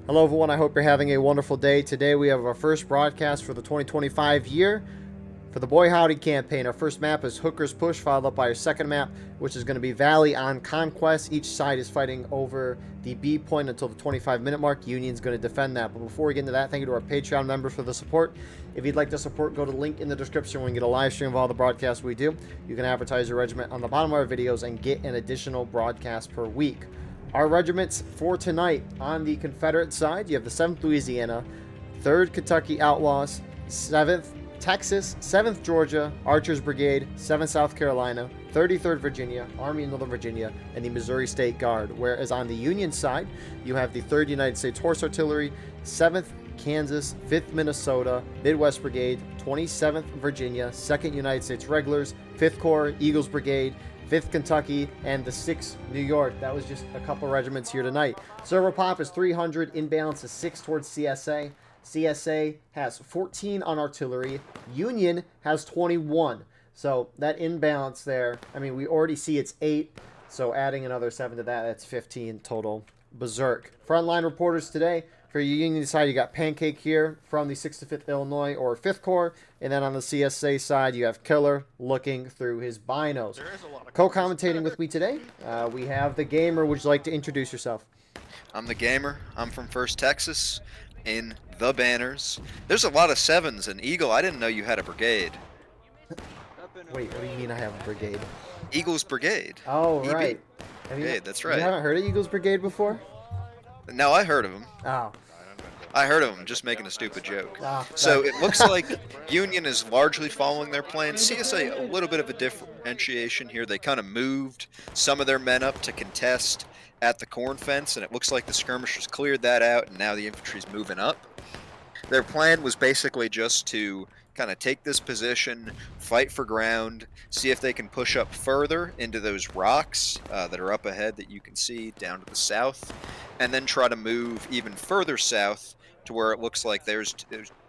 Hello, everyone. I hope you're having a wonderful day. Today, we have our first broadcast for the 2025 year for the Boy Howdy campaign. Our first map is Hooker's Push, followed up by our second map, which is going to be Valley on Conquest. Each side is fighting over the B point until the 25-minute mark. Union's going to defend that. But before we get into that, thank you to our Patreon members for the support. If you'd like to support, go to the link in the description. We can get a live stream of all the broadcasts we do. You can advertise your regiment on the bottom of our videos and get an additional broadcast per week. Our regiments for tonight: on the Confederate side, you have the 7th Louisiana, 3rd Kentucky Outlaws, 7th Texas, 7th Georgia, Archers Brigade, 7th South Carolina, 33rd Virginia, Army of Northern Virginia, and the Missouri State Guard. Whereas on the Union side, you have the 3rd United States Horse Artillery, 7th Kansas, 5th Minnesota, Midwest Brigade, 27th Virginia, 2nd United States Regulars, 5th Corps, Eagles Brigade, 5th Kentucky, and the 6th New York. That was just a couple regiments here tonight. Server pop is 300, imbalance is 6 towards CSA. CSA has 14 on artillery. Union has 21. So that imbalance there, I mean, we already see it's 8. So adding another 7 to that, that's 15 total. Berserk. Frontline reporters today. For your Union side, you got Pancake here from the 6th to 5th Illinois or 5th Corps. And then on the CSA side, you have Killer looking through his binos. Co-commentating with me today, we have the Gamer. Would you like to introduce yourself? I'm the Gamer. I'm from First Texas in the Banners. There's a lot of 7s in Eagle. I didn't know you had a brigade. Wait, what do you mean I have a brigade? Eagles Brigade. Oh, EB. right. Brigade, that's right. You haven't heard of Eagles Brigade before? No, I heard of them. Oh. I heard of them, just making a stupid joke. Ah, So it looks like Union is largely following their plan. CSA, a little bit of a differentiation here. They kind of moved some of their men up to contest at the corn fence, and it looks like the skirmishers cleared that out, and now the infantry's moving up. Their plan was basically just to kind of take this position, fight for ground, see if they can push up further into those rocks that are up ahead that you can see down to the south, and then try to move even further south to where it looks like there's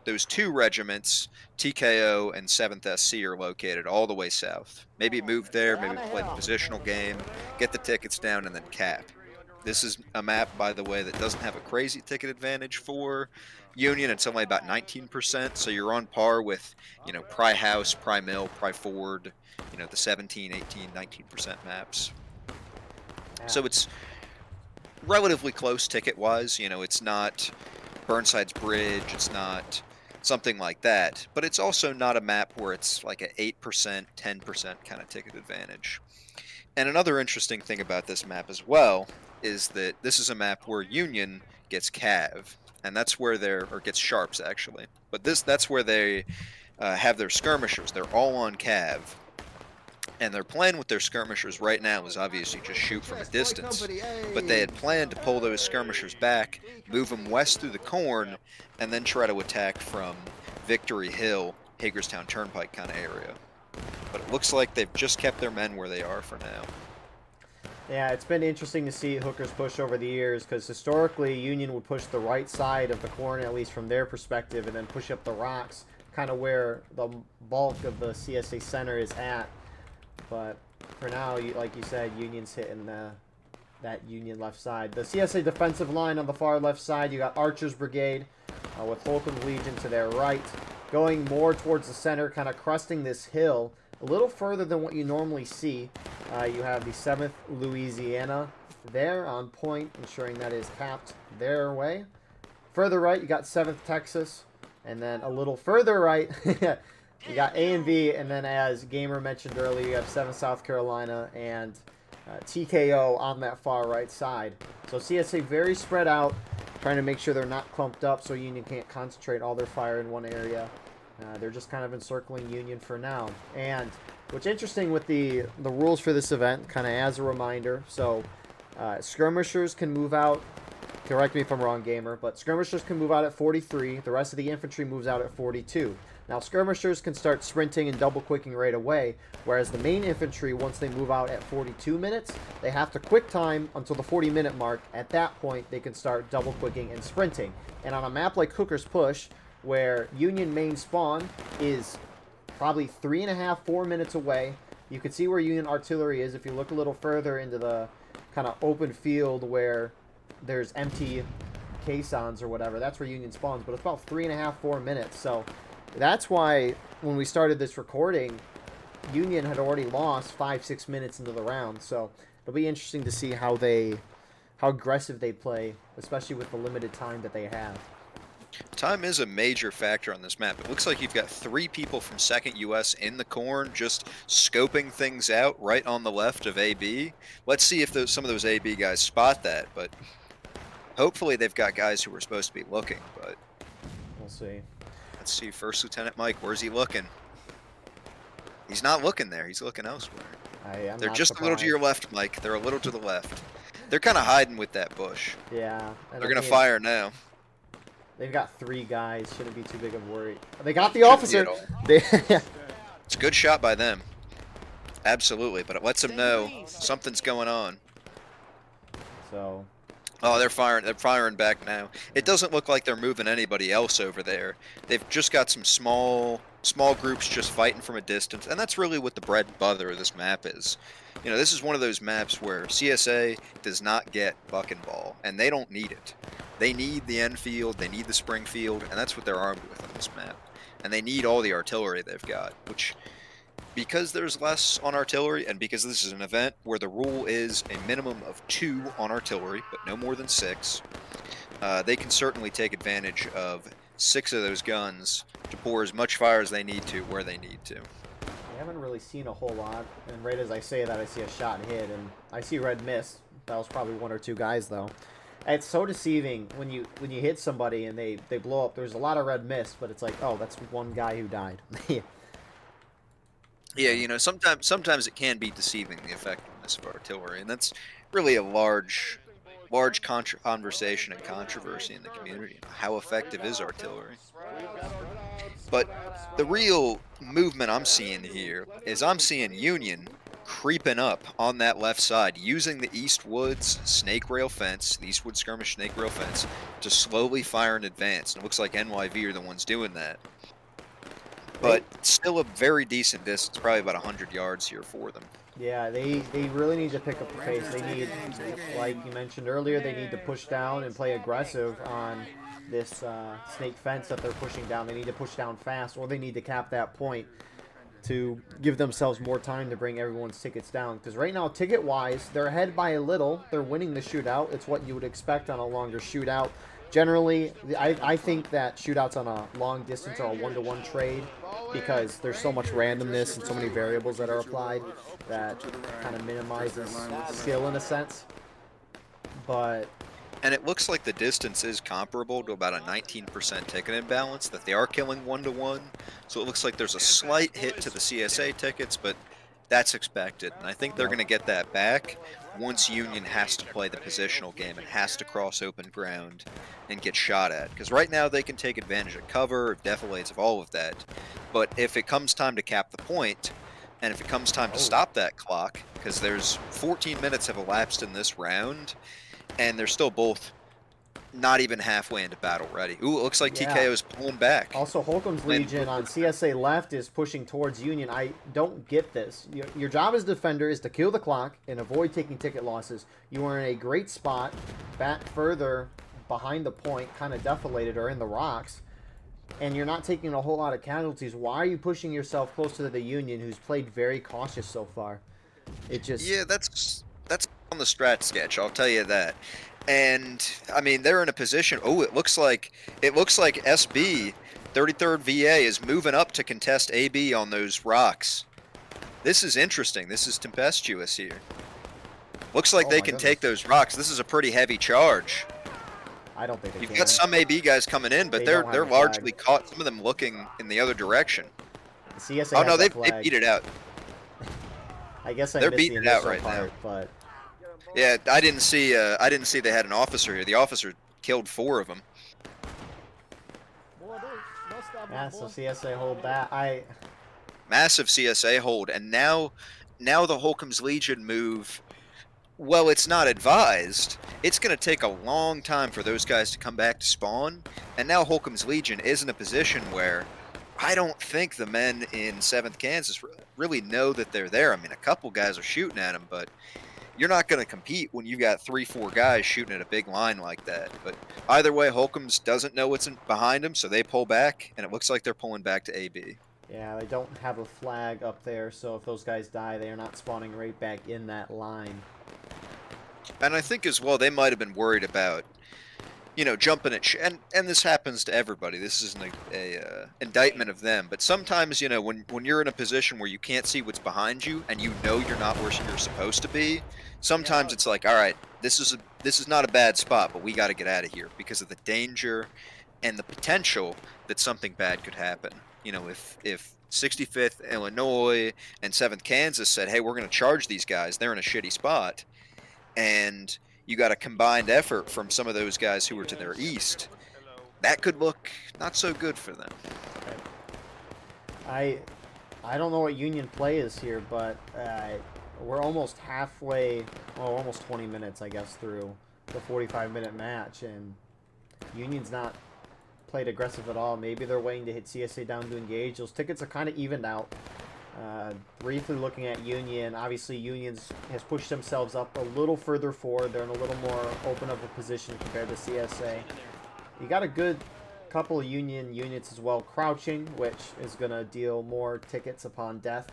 those 2 regiments, TKO and 7th SC, are located all the way south. Maybe move there, maybe play the positional game, get the tickets down, and then cap. This is a map, by the way, that doesn't have a crazy ticket advantage for Union. It's only about 19%, so you're on par with, Pry House, Pry Mill, Pry Ford, the 17, 18, 19% maps. So it's relatively close ticket-wise. It's not Burnside's Bridge, it's not something like that, but it's also not a map where it's like an 8%, 10% kind of ticket advantage. And another interesting thing about this map as well is that this is a map where Union gets cav, and that's where or gets sharps actually, but that's where they have their skirmishers. They're all on cav, and their plan with their skirmishers right now is obviously just shoot from a distance, but they had planned to pull those skirmishers back, move them west through the corn, and then try to attack from Victory Hill, Hagerstown Turnpike kind of area. But it looks like they've just kept their men where they are for now. Yeah, it's been interesting to see Hooker's push over the years, because historically Union would push the right side of the corn, at least from their perspective, and then push up the rocks, kind of where the bulk of the CSA center is at. But for now, like you said, Union's hitting that Union left side. The CSA defensive line on the far left side, you got Archers Brigade with Holcomb's Legion to their right, going more towards the center, kind of crusting this hill a little further than what you normally see. You have the 7th Louisiana there on point, ensuring that is capped their way. Further right, you got 7th Texas, and then a little further right, you got A and V, and then as Gamer mentioned earlier, you have 7th South Carolina and TKO on that far right side. So CSA very spread out, trying to make sure they're not clumped up so Union can't concentrate all their fire in one area. They're just kind of encircling Union for now. And what's interesting with the rules for this event, kind of as a reminder, so skirmishers can move out, correct me if I'm wrong, Gamer, but skirmishers can move out at 43. The rest of the infantry moves out at 42. Now, skirmishers can start sprinting and double-quicking right away, whereas the main infantry, once they move out at 42 minutes, they have to quick time until the 40-minute mark. At that point, they can start double-quicking and sprinting. And on a map like Hooker's Push, where Union main spawn is probably 3.5, 4 minutes away, you can see where Union artillery is if you look a little further into the kind of open field where there's empty caissons or whatever. That's where Union spawns, but it's about 3.5, 4 minutes. So that's why when we started this recording, Union had already lost 5, 6 minutes into the round. So it'll be interesting to see how aggressive they play, especially with the limited time that they have. Time is a major factor on this map. It looks like you've got 3 people from 2nd US in the corn just scoping things out right on the left of AB. Let's see if some of those AB guys spot that, but hopefully they've got guys who are supposed to be looking, but we'll see. Let's see, First Lieutenant Mike, where's he looking? He's not looking there. He's looking elsewhere. They're just a little to your left, Mike. They're a little to the left. They're kind of hiding with that bush. Yeah. They're going to fire now. They've got 3 guys. Shouldn't be too big of a worry. They got the officer. It's a good shot by them. Absolutely, but it lets them know something's going on. So. Oh, they're firing. They're firing back now. It doesn't look like they're moving anybody else over there. They've just got some small groups just fighting from a distance, and that's really what the bread and butter of this map is. You know, this is one of those maps where CSA does not get buck and ball, and they don't need it. They need the end field, they need the spring field, and that's what they're armed with on this map. And they need all the artillery they've got, which, because there's less on artillery, and because this is an event where the rule is a minimum of 2 on artillery, but no more than 6, they can certainly take advantage of 6 of those guns to pour as much fire as they need to, where they need to. I haven't really seen a whole lot, and right as I say that, I see a shot hit, and I see red mist. That was probably 1 or 2 guys, though. It's so deceiving when you hit somebody and they blow up. There's a lot of red mist, but it's like, oh, that's 1 guy who died. Yeah, you know, sometimes it can be deceiving, the effectiveness of artillery, and that's really a large conversation and controversy in the community. How effective is artillery? But the real movement I'm seeing here is I'm seeing Union creeping up on that left side, using the East Woods snake rail fence, the Eastwood skirmish snake rail fence, to slowly fire in advance. And it looks like NYV are the ones doing that. But still a very decent distance, probably about 100 yards here for them. Yeah, they really need to pick up the pace. They need, like you mentioned earlier, they need to push down and play aggressive on this snake fence that they're pushing down. They need to push down fast, or they need to cap that point to give themselves more time to bring everyone's tickets down. Because right now, ticket-wise, they're ahead by a little. They're winning the shootout. It's what you would expect on a longer shootout. Generally, I think that shootouts on a long distance are a 1-to-1 trade because there's so much randomness and so many variables that are applied that kind of minimizes skill in a sense. But and it looks like the distance is comparable to about a 19% ticket imbalance, that they are killing 1-to-1. So it looks like there's a slight hit to the CSA tickets, but that's expected. And I think they're going to get that back once Union has to play the positional game and has to cross open ground and get shot at. Because right now they can take advantage of cover, of defilades, of all of that. But if it comes time to cap the point, and if it comes time to stop that clock, because there's 14 minutes have elapsed in this round, and they're still both not even halfway into battle ready. Ooh, it looks like TKO is pulling back. Also, Holcomb's Legion on CSA left is pushing towards Union. I don't get this. Your job as defender is to kill the clock and avoid taking ticket losses. You are in a great spot, back further behind the point, kind of defilated or in the rocks, and you're not taking a whole lot of casualties. Why are you pushing yourself close to the Union, who's played very cautious so far? It just... Yeah, that's on the strat sketch, I'll tell you that. And I mean, they're in a position. Oh, it looks like SB 33rd VA is moving up to contest AB on those rocks. This is interesting. This is tempestuous here. Looks like they can take those rocks. This is a pretty heavy charge. I don't think they can. You've got some AB guys coming in, but they're largely caught. Some of them looking in the other direction. The CSA oh no, they beat it out. I guess they're beating it out right now. But yeah, I didn't see they had an officer here. The officer killed 4 of them. Yeah, so CSA hold that. Massive CSA hold, and now the Holcomb's Legion move. Well, it's not advised. It's going to take a long time for those guys to come back to spawn, and now Holcomb's Legion is in a position where I don't think the men in 7th Kansas really know that they're there. I mean, a couple guys are shooting at them, but you're not going to compete when you've got 3-4 guys shooting at a big line like that. But either way, Holcomb's doesn't know what's behind him, so they pull back, and it looks like they're pulling back to AB. Yeah, they don't have a flag up there, so if those guys die, they are not spawning right back in that line. And I think as well, they might have been worried about, you know, jumping at and this happens to everybody. This isn't a indictment of them, but sometimes, you know, when you're in a position where you can't see what's behind you and you know you're not where you're supposed to be, sometimes it's like, all right, this is not a bad spot, but we got to get out of here because of the danger and the potential that something bad could happen. You know, if 65th Illinois and 7th Kansas said, hey, we're going to charge these guys, they're in a shitty spot, and you got a combined effort from some of those guys who were to their east, that could look not so good for them. I don't know what Union play is here, but we're almost halfway, well, almost 20 minutes, I guess, through the 45-minute match, and Union's not played aggressive at all. Maybe they're waiting to hit CSA down to engage. Those tickets are kind of evened out. Briefly looking at Union, obviously Union has pushed themselves up a little further forward. They're in a little more open of a position compared to CSA. You got a good couple of Union units as well crouching, which is going to deal more tickets upon death.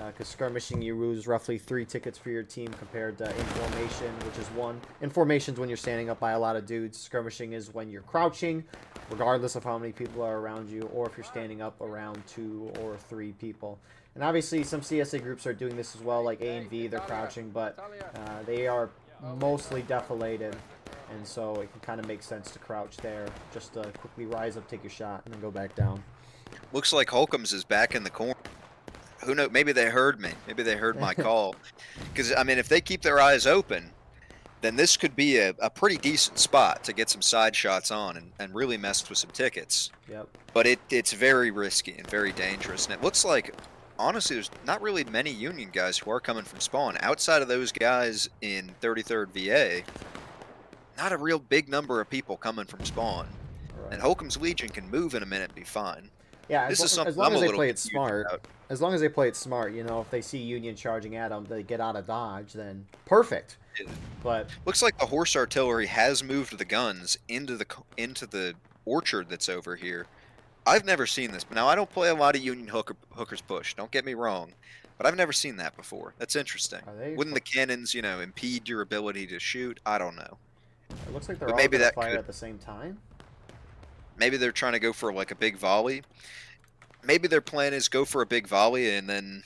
Because skirmishing, you lose roughly 3 tickets for your team compared to information, which is 1. Information's when you're standing up by a lot of dudes. Skirmishing is when you're crouching, regardless of how many people are around you, or if you're standing up around 2 or 3 people. And obviously, some CSA groups are doing this as well, like A and V, they're crouching, but they are mostly defilated, and so it can kind of make sense to crouch there, just to quickly rise up, take your shot, and then go back down. Looks like Holcomb's is back in the corner. Who knows? Maybe they heard me. Maybe they heard my call. Because, I mean, if they keep their eyes open, then this could be a pretty decent spot to get some side shots on and really mess with some tickets. Yep. But it's very risky and very dangerous. And it looks like, honestly, there's not really many Union guys who are coming from spawn. Outside of those guys in 33rd VA, not a real big number of people coming from spawn. Right. And Holcomb's Legion can move in a minute and be fine. Yeah, as long as they play it smart. As long as they play it smart, you know, if they see Union charging at them, they get out of dodge, then perfect. Yeah. But looks like the horse artillery has moved the guns into the orchard that's over here. I've never seen this. Now, I don't play a lot of Union hookers push. Don't get me wrong, but I've never seen that before. That's interesting. Wouldn't the cannons, you know, impede your ability to shoot? I don't know. It looks like they're all going to fire at the same time. Maybe they're trying to go for like a big volley. Maybe their plan is go for a big volley and then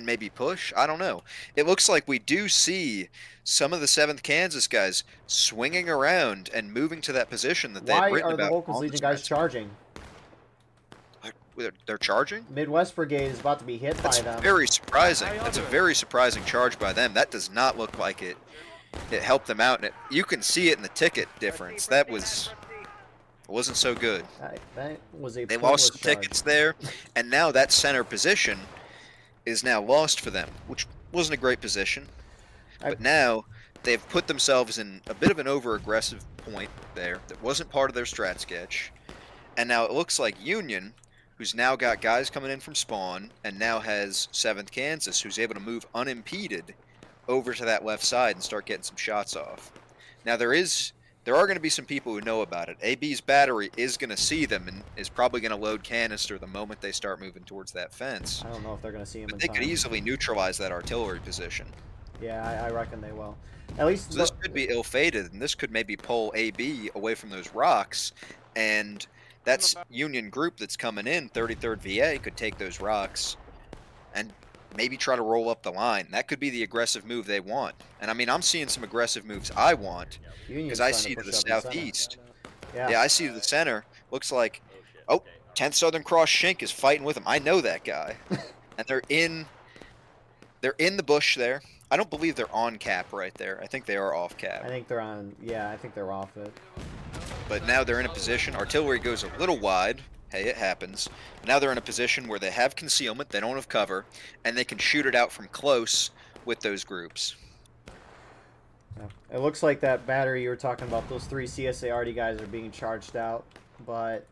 maybe push. I don't know. It looks like we do see some of the 7th Kansas guys swinging around and moving to that position that they had written about. Why are the Holcomb's Legion guys charging? They're charging? Midwest Brigade is about to be hit by them. That's very surprising. That's a very surprising charge by them. That does not look like it helped them out. And you can see it in the ticket difference. That wasn't so good. That was a They lost some charge. tickets there, and now that center position is now lost for them, which wasn't a great position. But now they've put themselves in a bit of an over-aggressive point there that wasn't part of their strat sketch. And now it looks like Union, who's now got guys coming in from spawn, and now has 7th Kansas, who's able to move unimpeded over to that left side and start getting some shots off. Now there are going to be some people who know about it. AB's battery is going to see them and is probably going to load canister the moment they start moving towards that fence. I don't know if they're going to see him. But they could easily neutralize that artillery position. Yeah, I reckon they will. At least so this could be ill-fated, and this could maybe pull AB away from those rocks, and that's Union group that's coming in, 33rd VA, could take those rocks and maybe try to roll up the line. That could be the aggressive move they want. And I mean, I'm seeing some aggressive moves I want because I see to the southeast. Yeah, I see to the center. Looks like, 10th Southern Cross Shink is fighting with him. I know that guy. And they're in the bush there. I don't believe they're on cap right there. I think they are off cap. I think they're on, yeah, I think they're off it. But now they're in a position. Artillery goes a little wide. Hey, it happens. Now they're in a position where they have concealment, they don't have cover, and they can shoot it out from close with those groups. Yeah. It looks like that battery you were talking about, those 3 CSA-RD guys are being charged out, but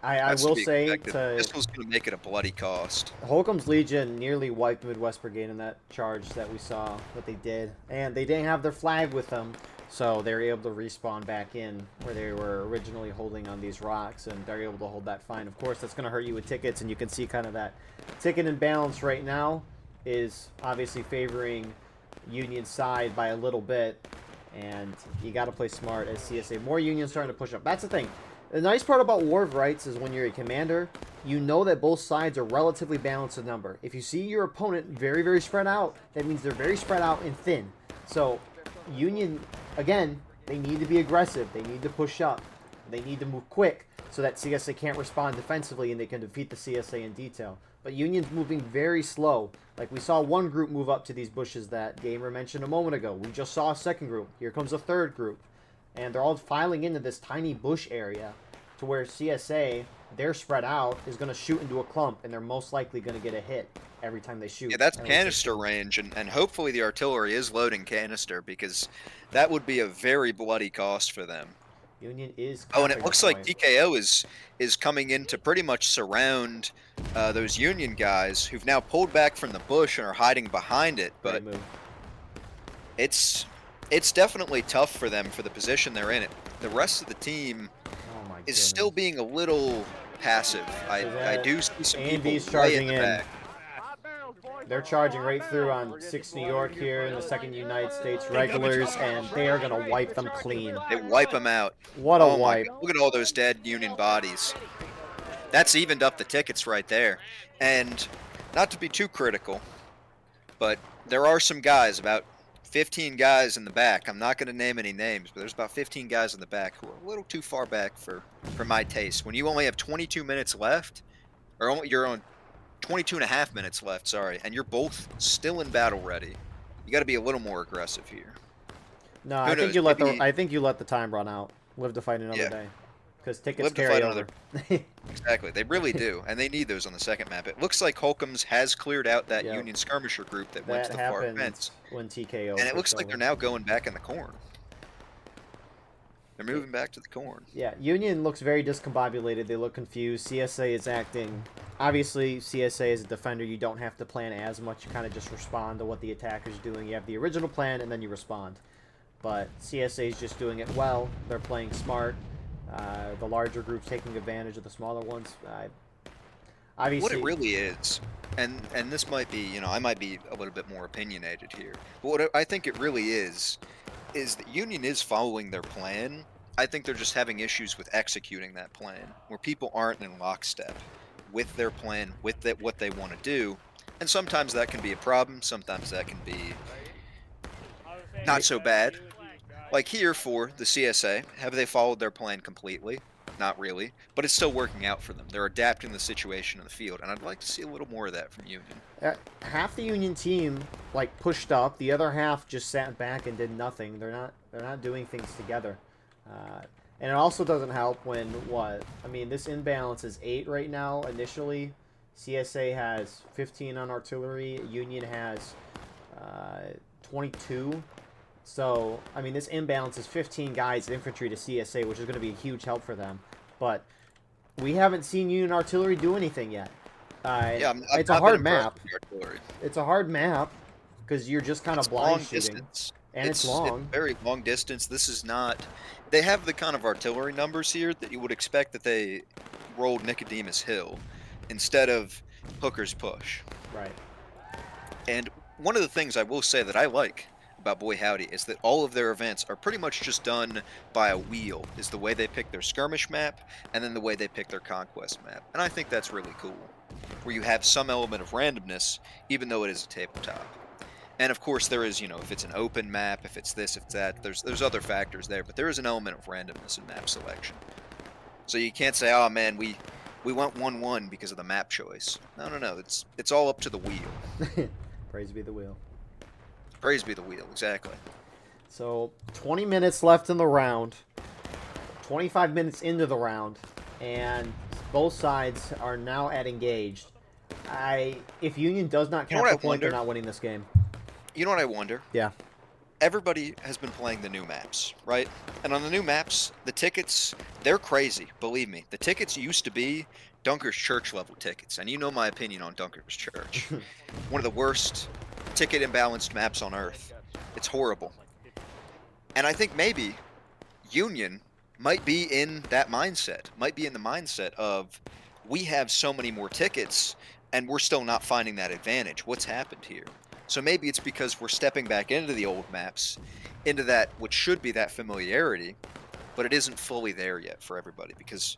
I That's to will be say expected. to This was going to make it a bloody cost. Holcomb's Legion nearly wiped Midwest Brigade in that charge that we saw what they did. And they didn't have their flag with them, so they were able to respawn back in where they were originally holding on these rocks, and they're able to hold that fine. Of course, that's going to hurt you with tickets, and you can see kind of that ticket imbalance right now is obviously favoring Union's side by a little bit, and you got to play smart as CSA. More Union's starting to push up. That's the thing. The nice part about War of Rights is when you're a commander, you know that both sides are relatively balanced in number. If you see your opponent very, very spread out, that means they're very spread out and thin. So, Union, again, they need to be aggressive. They need to push up. They need to move quick so that CSA can't respond defensively and they can defeat the CSA in detail. But Union's moving very slow. Like we saw one group move up to these bushes that Gamer mentioned a moment ago. We just saw a second group. Here comes a third group. And they're all filing into this tiny bush area to where CSA, they're spread out, is going to shoot into a clump, and they're most likely going to get a hit every time they shoot. Yeah, that's canister range, and hopefully the artillery is loading canister, because that would be a very bloody cost for them. Union is. Oh, and it looks like TKO is coming in to pretty much surround those Union guys who've now pulled back from the bush and are hiding behind it. But it's definitely tough for them for the position they're in. The rest of the team is still being a little passive. I do see some people charging in. They're charging right through on 6 New York here in the 2nd United States regulars, and they are going to wipe them clean. They wipe them out. What a wipe. Look at all those dead Union bodies. That's evened up the tickets right there. And not to be too critical, but there are some guys, about 15 guys in the back. I'm not going to name any names, but there's about 15 guys in the back who are a little too far back for my taste. When you only have 22 minutes left, or you're on 22 and a half minutes left, sorry, and you're both still in battle ready, you got to be a little more aggressive here. No, I think you let the time run out. Live to fight another day, because tickets carry over. Exactly, they really do, and they need those on the second map. It looks like Holcomb's has cleared out that Union skirmisher group that went to the far fence. When TKO. And it looks like they're now going back in the corn. They're moving back to the corn. Yeah, Union looks very discombobulated. They look confused. CSA is acting. Obviously, CSA as a defender, you don't have to plan as much. You kind of just respond to what the attacker's doing. You have the original plan, and then you respond. But CSA is just doing it well. They're playing smart. The larger groups taking advantage of the smaller ones. Obviously, what it really is, and this might be, you know, I might be a little bit more opinionated here, but what I think it really is that Union is following their plan. I think they're just having issues with executing that plan, where people aren't in lockstep with their plan, with what they want to do, and sometimes that can be a problem, sometimes that can be not so bad. Like here for the CSA, have they followed their plan completely? Not really, but it's still working out for them. They're adapting the situation in the field, and I'd like to see a little more of that from Union. Half the Union team pushed up, the other half just sat back and did nothing. They're not doing things together, and it also doesn't help when this imbalance is 8 right now. Initially, CSA has 15 on artillery. Union has 22. So, I mean, this imbalance is 15 guys infantry to CSA, which is going to be a huge help for them. But we haven't seen Union artillery do anything yet. It's a hard map. It's a hard map because you're just kind of blind shooting. Distance. And it's long. It's very long distance. This is not... They have the kind of artillery numbers here that you would expect that they rolled Nicodemus Hill instead of Hooker's Push. Right. And one of the things I will say that I like about Boy Howdy is that all of their events are pretty much just done by a wheel, is the way they pick their skirmish map and then the way they pick their conquest map. And I think that's really cool, where you have some element of randomness, even though it is a tabletop. And of course there is, you know, if it's an open map, if it's this, if it's that, there's other factors there, but there is an element of randomness in map selection. So you can't say, oh man, we went 1-1 because of the map choice. No, it's all up to the wheel. Praise be the wheel. Praise be the wheel, exactly. So, 20 minutes left in the round. 25 minutes into the round. And both sides are now at engaged. If Union does not capture a point, they're not winning this game. You know what I wonder? Yeah. everybody has been playing the new maps, right? And on the new maps, the tickets, they're crazy, believe me. The tickets used to be Dunker's Church level tickets, and you know my opinion on Dunker's Church. One of the worst ticket imbalanced maps on Earth. It's horrible. And I think maybe Union might be in that mindset, might be in the mindset of we have so many more tickets and we're still not finding that advantage. What's happened here? So maybe it's because we're stepping back into the old maps, into that which should be that familiarity, but it isn't fully there yet for everybody because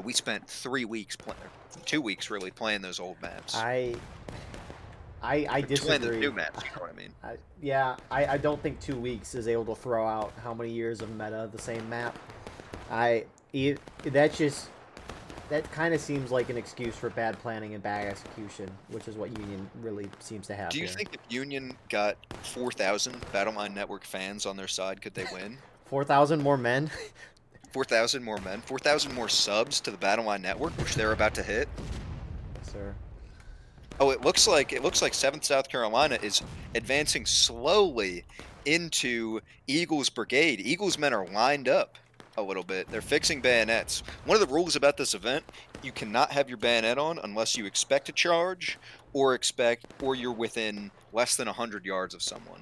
we spent 3 weeks, 2 weeks really playing those old maps. I Playing the disagree. new maps, you know what I mean? I don't think 2 weeks is able to throw out how many years of meta of the same map. That kind of seems like an excuse for bad planning and bad execution, which is what Union really seems to have Do you here. think if Union got 4,000 Battleline Network fans on their side, could they win? 4,000 more men? 4,000 more men, 4,000 more subs to the Battleline Network, which they're about to hit. Sir. Oh, it looks like 7th South Carolina is advancing slowly into Eagles Brigade. Eagles men are lined up a little bit. They're fixing bayonets. One of the rules about this event, you cannot have your bayonet on unless you expect to charge or you're within less than 100 yards of someone.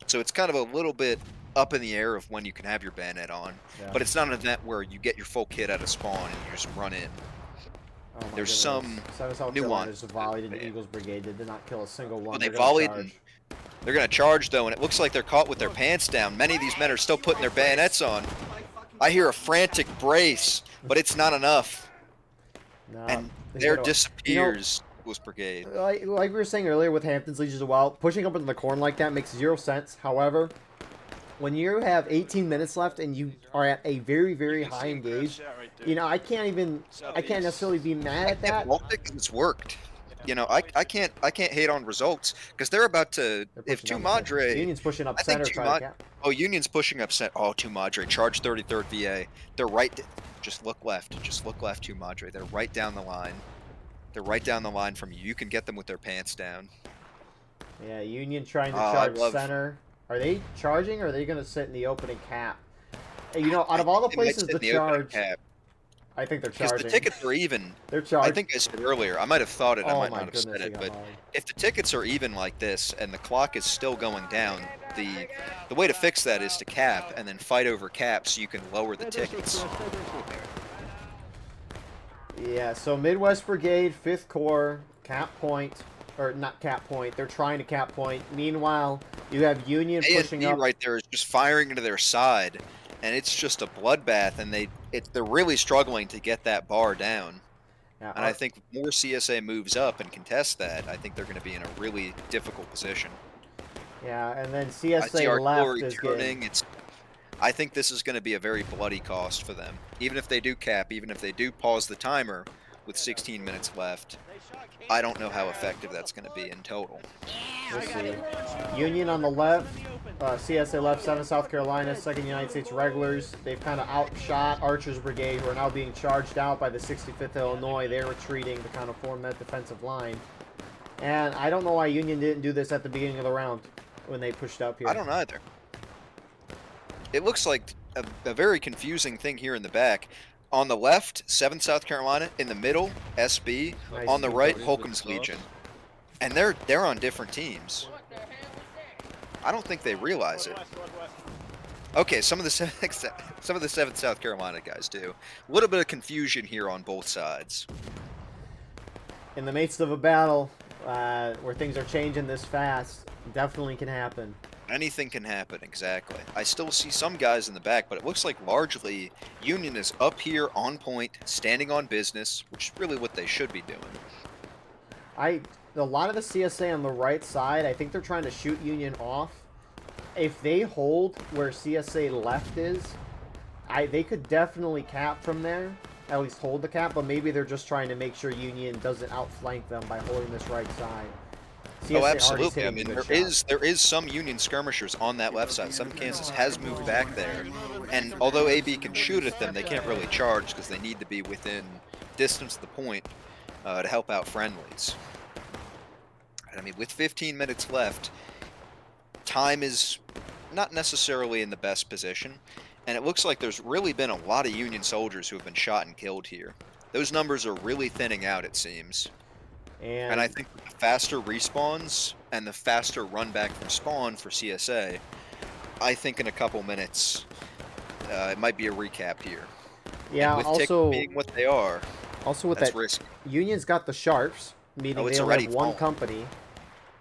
So it's kind of a little bit up in the air of when you can have your bayonet on, Yeah. but it's not an event where you get your full kit out of spawn and you just run in. Oh my There's goodness. some 7 South Carolina just volleyed into Eagles Brigade. They did not kill a single one. Well, they They're gonna volleyed charge. and they're going to charge, though, and it looks like they're caught with their pants down. Many of these men are still putting their bayonets on. I hear a frantic brace, but it's not enough. No, And they there gotta- disappears Eagles Brigade. like we were saying earlier with Hampton's Legion as well, pushing up into the corn like that makes 0 sense. However, when you have 18 minutes left and you are at a very, very high engage, I can't necessarily be mad at that. It's worked. I can't hate on results because they're about to. They're If pushing down the center. Tumadre, Union's pushing up I think center, trying to cap. Oh, Union's pushing up center. Oh, Tumadre, charge 33rd VA. They're right. Just look left. Just look left, Tumadre. They're right down the line. They're right down the line from you. You can get them with their pants down. Yeah, Union trying to charge center. Are they charging or are they going to sit in the opening cap? Out of all the places to charge, I think they're charging. Because the tickets are even. They're charging. I think I said earlier. I might have thought it. I might not have goodness, said it. But if the tickets are even like this and the clock is still going down, the way to fix that is to cap and then fight over cap so you can lower the tickets. Yeah, so Midwest Brigade, 5th Corps, cap point. Or not cap point. They're trying to cap point. Meanwhile, you have Union pushing up. right there is just firing into their side, and it's just a bloodbath. And they're really struggling to get that bar down. Yeah, and I think more CSA moves up and contests that, I think they're going to be in a really difficult position. Yeah, and then CSA left is turning. I think this is going to be a very bloody cost for them. Even if they do cap, even if they do pause the timer with 16 minutes left, I don't know how effective that's going to be in total. We'll see. Union on the left, CSA left, 7 South Carolina, 2nd United States Regulars. They've kind of outshot Archer's Brigade, who are now being charged out by the 65th Illinois. They're retreating to kind of form that defensive line. And I don't know why Union didn't do this at the beginning of the round when they pushed up here. I don't either. It looks like a very confusing thing here in the back. On the left, 7th South Carolina. In the middle, SB. Nice. On the right, Holcomb's Legion. And they're on different teams. I don't think they realize it. Okay, some of the 7th South Carolina guys do. A little bit of confusion here on both sides. In the midst of a battle where things are changing this fast, definitely can happen. Anything can happen, exactly. I still see some guys in the back, but it looks like largely Union is up here on point, standing on business, which is really what they should be doing. A lot of the CSA on the right side, I think they're trying to shoot Union off. If they hold where CSA left is, they could definitely cap from there, at least hold the cap, but maybe they're just trying to make sure Union doesn't outflank them by holding this right side. CSA absolutely. I mean, there is some Union skirmishers on that left side. Some Kansas has moved back there, and although AB can shoot at them, they can't really charge because they need to be within distance of the point to help out friendlies. And I mean, with 15 minutes left, time is not necessarily in the best position, and it looks like there's really been a lot of Union soldiers who have been shot and killed here. Those numbers are really thinning out, it seems. And I And think with the faster respawns and the faster run back from spawn for CSA, I think in a couple minutes, it might be a recap here. And yeah, with ticks being what they are, also with that's that, risky. Union's got the sharps, meaning Oh, they it's only already have one fallen. company,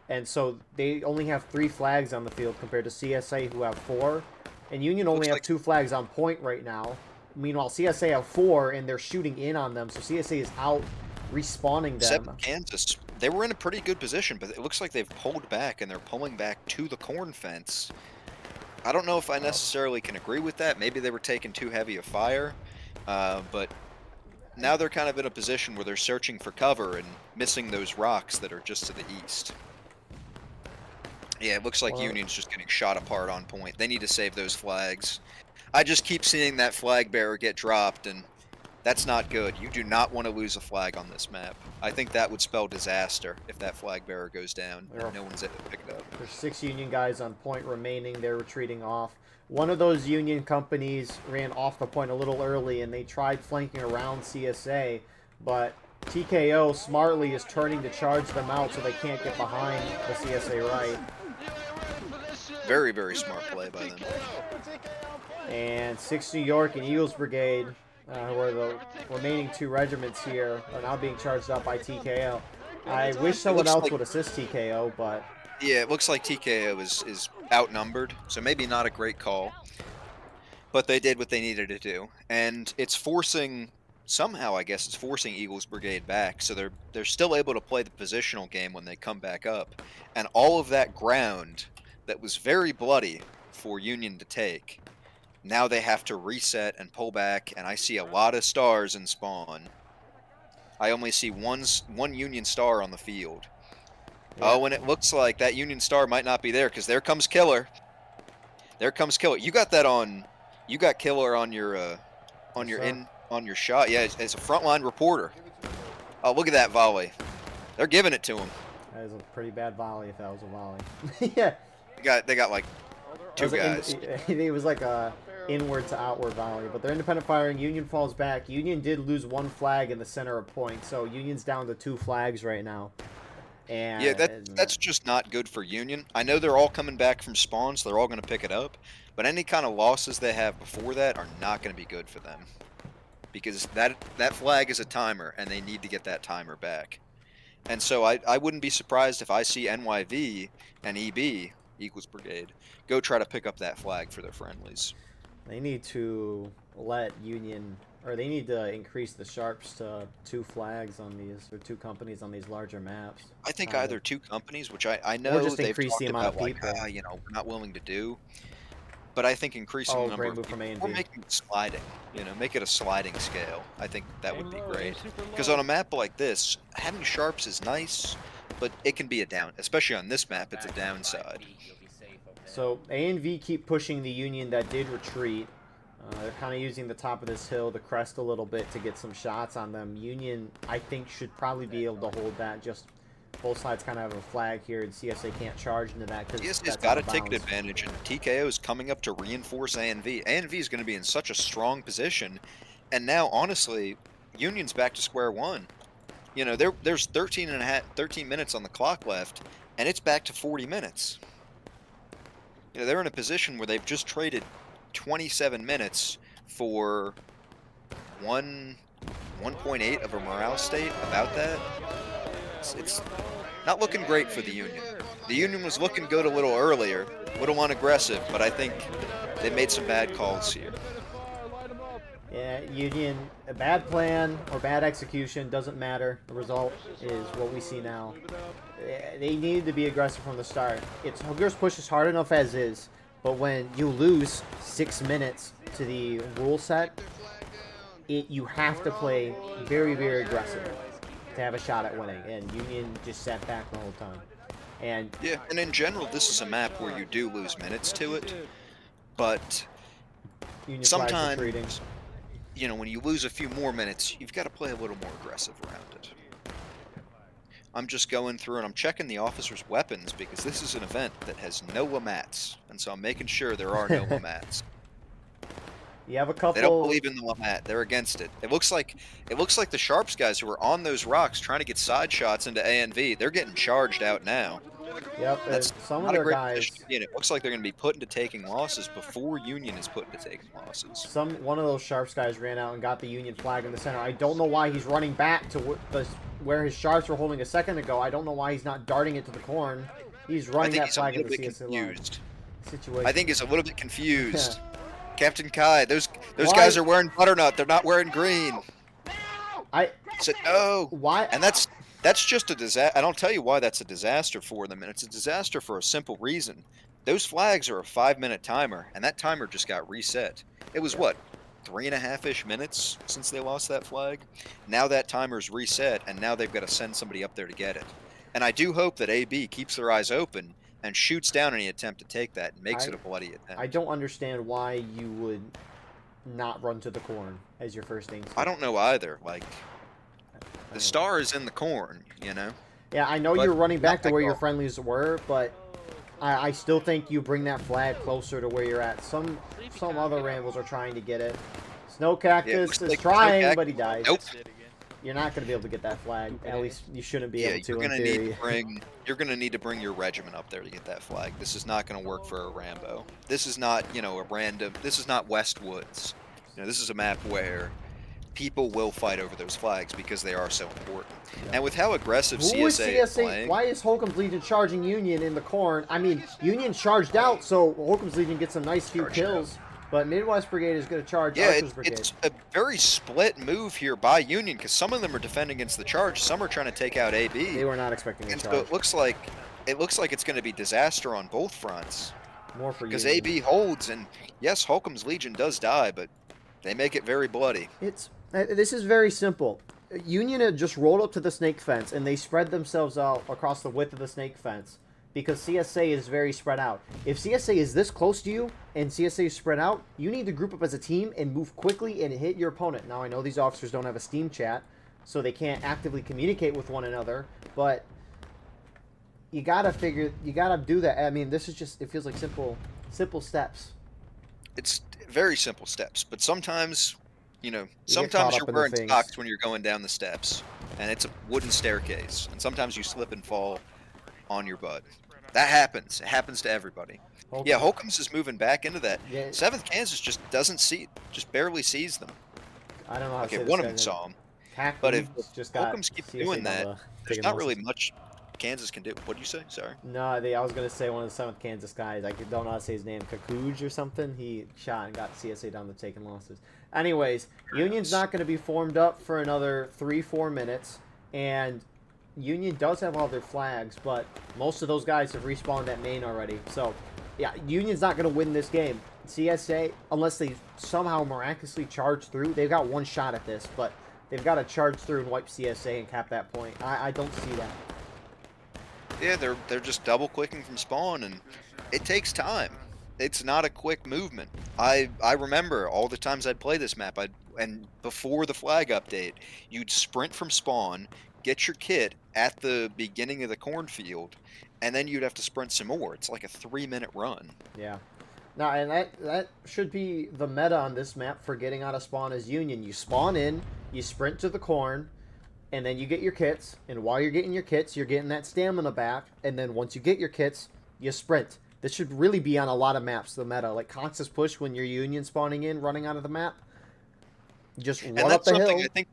and so they only have 3 flags on the field compared to CSA who have 4, and Union only Looks have like 2 flags on point right now. Meanwhile, CSA have 4, and they're shooting in on them, so CSA is out respawning 7th them. Kansas. They were in a pretty good position, but it looks like they've pulled back, and they're pulling back to the corn fence. I don't know if I Oh. necessarily can agree with that. Maybe they were taking too heavy a fire, but now they're kind of in a position where they're searching for cover and missing those rocks that are just to the east. Yeah, it looks like Well, Union's just getting shot apart on point. They need to save those flags. I just keep seeing that flag bearer get dropped, and that's not good. You do not want to lose a flag on this map. I think that would spell disaster if that flag bearer goes down there are and no one's able to pick it up. There's 6 Union guys on point remaining. They're retreating off. One of those Union companies ran off the point a little early, and they tried flanking around CSA, but TKO smartly is turning to charge them out so they can't get behind the CSA right. Very, very smart play by them. And 6 New York and Eagles Brigade, who are the remaining 2 regiments here, are now being charged up by TKO. I wish It someone looks else like, would assist TKO, but yeah, it looks like TKO is outnumbered, so maybe not a great call. But they did what they needed to do, and it's forcing somehow, I guess, it's forcing Eagles Brigade back, so they're still able to play the positional game when they come back up, and all of that ground that was very bloody for Union to take, now they have to reset and pull back, and I see a lot of stars in spawn. I only see one Union star on the field. yeah. Oh, and it looks like that Union star might not be there because there comes Killer. There comes Killer. You got that on. You got Killer on Yes, your sir. on your shot. Yeah, as a frontline reporter. Oh, look at that volley. They're giving it to him. That is a pretty bad volley if that was a volley. Yeah. They got like two guys. It was like a inward to outward volley, but they're independent firing. Union falls back. Union did lose 1 flag in the center of point, so Union's down to 2 flags right now. Yeah, And that's just not good for Union. I know they're all coming back from spawn, so they're all going to pick it up. But any kind of losses they have before that are not going to be good for them, because that flag is a timer, and they need to get that timer back. And so I wouldn't be surprised if I see NYV and EB, Eagles Brigade, go try to pick up that flag for their friendlies. they need to let Union, or they need to increase the sharps to 2 flags on these, or 2 companies on these larger maps. I think Kind of. either two companies, which I Or know just they've increase the talked amount about of like, people. we're not willing to do. But I think increasing the Oh, number great of move from people, A and or B. making it sliding, make it a sliding scale. I think that would be great. Because on a map like this, having sharps is nice, but it can be a down, especially on this map, it's a downside. So A and V keep pushing the Union that did retreat. They're kind of using the top of this hill, the crest a little bit to get some shots on them. Union, I think, should probably be able to hold that. Just both sides kind of have a flag here, and CSA can't charge into that because CSA's that's got out a of ticket bounds. advantage, and TKO is coming up to reinforce ANV. ANV is going to be in such a strong position, and now, honestly, Union's back to square one. There's 13 minutes on the clock left, and it's back to 40 minutes. They're in a position where they've just traded 27 minutes for 1.8 of a morale state, about that. It's not looking great for the Union. The Union was looking good a little earlier, a little unaggressive, but I think they made some bad calls here. Yeah, Union, a bad plan or bad execution doesn't matter. The result is what we see now. They needed to be aggressive from the start. Hooker's push is hard enough as is, but when you lose 6 minutes to the rule set, you have to play very, very aggressive to have a shot at winning. And Union just sat back the whole time. And Yeah, and in general, this is a map where you do lose minutes to it, but Union flags retreating. sometimes, when you lose a few more minutes, you've got to play a little more aggressive around it. I'm just going through and I'm checking the officers' weapons because this is an event that has no LMATs, and so I'm making sure there are no LMATs. You have a They don't couple. believe in the LMAT. They're against it. It looks like the Sharps guys who are on those rocks trying to get side shots into ANV. They're getting charged out now. Yep, That's some of not a their great position guys. to be in. It looks like they're going to be put into taking losses before Union is put into taking losses. One of those Sharps guys ran out and got the Union flag in the center. I don't know why he's running back to where his Sharps were holding a second ago. I don't know why he's not darting it to the corn. He's running that flag in the CSA line. Situation. I think he's a little bit confused. Captain Kai, those guys are wearing butternut. They're not wearing green. I said no. Why? And that's just a disaster. I don't tell you why that's a disaster for them, and it's a disaster for a simple reason. Those flags are a 5-minute timer, and that timer just got reset. It was what, 3.5-ish minutes since they lost that flag? Now that timer's reset, and now they've got to send somebody up there to get it. And I do hope that AB keeps their eyes open and shoots down any attempt to take that and makes it a bloody attempt. I don't understand why you would not run to the corn as your first instinct. I don't know either. Like, the star is in the corn, you know? Yeah, I know you're running back to where your friendlies were, but I still think you bring that flag closer to where you're at. Some other Rambles are trying to get it. Snow Cactus is trying, but he dies. Nope. You're not going to be able to get that flag. At least you shouldn't be able to. You're gonna need to bring your regiment up there to get that flag. This is not gonna work for a Rambo. This is not, a random. This is not Westwoods. This is a map where people will fight over those flags because they are so important. Yeah. And with how aggressive CSA is playing, why is Holcomb's Legion charging Union in the corn? I mean, Union charged out, so Holcomb's Legion gets a nice few kills. But Midwest Brigade is going to charge Archer's Brigade. It's a very split move here by Union because some of them are defending against the charge. Some are trying to take out AB. They were not expecting a charge. So it looks like it's going to be disaster on both fronts. More for because AB holds, and yes, Holcomb's Legion does die, but they make it very bloody. This is very simple. Union had just rolled up to the snake fence, and they spread themselves out across the width of the snake fence. Because CSA is very spread out. If CSA is this close to you and CSA is spread out, you need to group up as a team and move quickly and hit your opponent. Now, I know these officers don't have a Steam chat, so they can't actively communicate with one another, but you gotta do that. I mean, this is just, it feels like simple steps. It's very simple steps, but sometimes, sometimes you're wearing socks when you're going down the steps, and it's a wooden staircase, and sometimes you slip and fall on your butt. That happens. It happens to everybody. Holcomb. Yeah, Holcomb's is moving back into that. Yeah. 7th Kansas just barely sees them. I don't know how to say one of them saw him. But if Holcomb's keep doing that, there's not really much Kansas can do. What did you say? Sorry. No, I was going to say one of the 7th Kansas guys. I don't know how to say his name. Kakuj or something. He shot and got CSA down to taking losses. Anyways, Union's not going to be formed up for another 3-4 minutes. And Union does have all their flags, but most of those guys have respawned at main already. So, yeah, Union's not going to win this game. CSA, unless they somehow miraculously charge through, they've got one shot at this, but they've got to charge through and wipe CSA and cap that point. I don't see that. Yeah, they're just double-clicking from spawn, and it takes time. It's not a quick movement. I remember all the times I'd play this map, and before the flag update, you'd sprint from spawn, get your kit at the beginning of the cornfield, and then you'd have to sprint some more. It's like a 3-minute run. Yeah. Now, and that should be the meta on this map for getting out of spawn as Union. You spawn in, you sprint to the corn, and then you get your kits. And while you're getting your kits, you're getting that stamina back. And then once you get your kits, you sprint. This should really be on a lot of maps, the meta. Like Cox's Push when you're Union spawning in, running out of the map. Just run up the hill. I think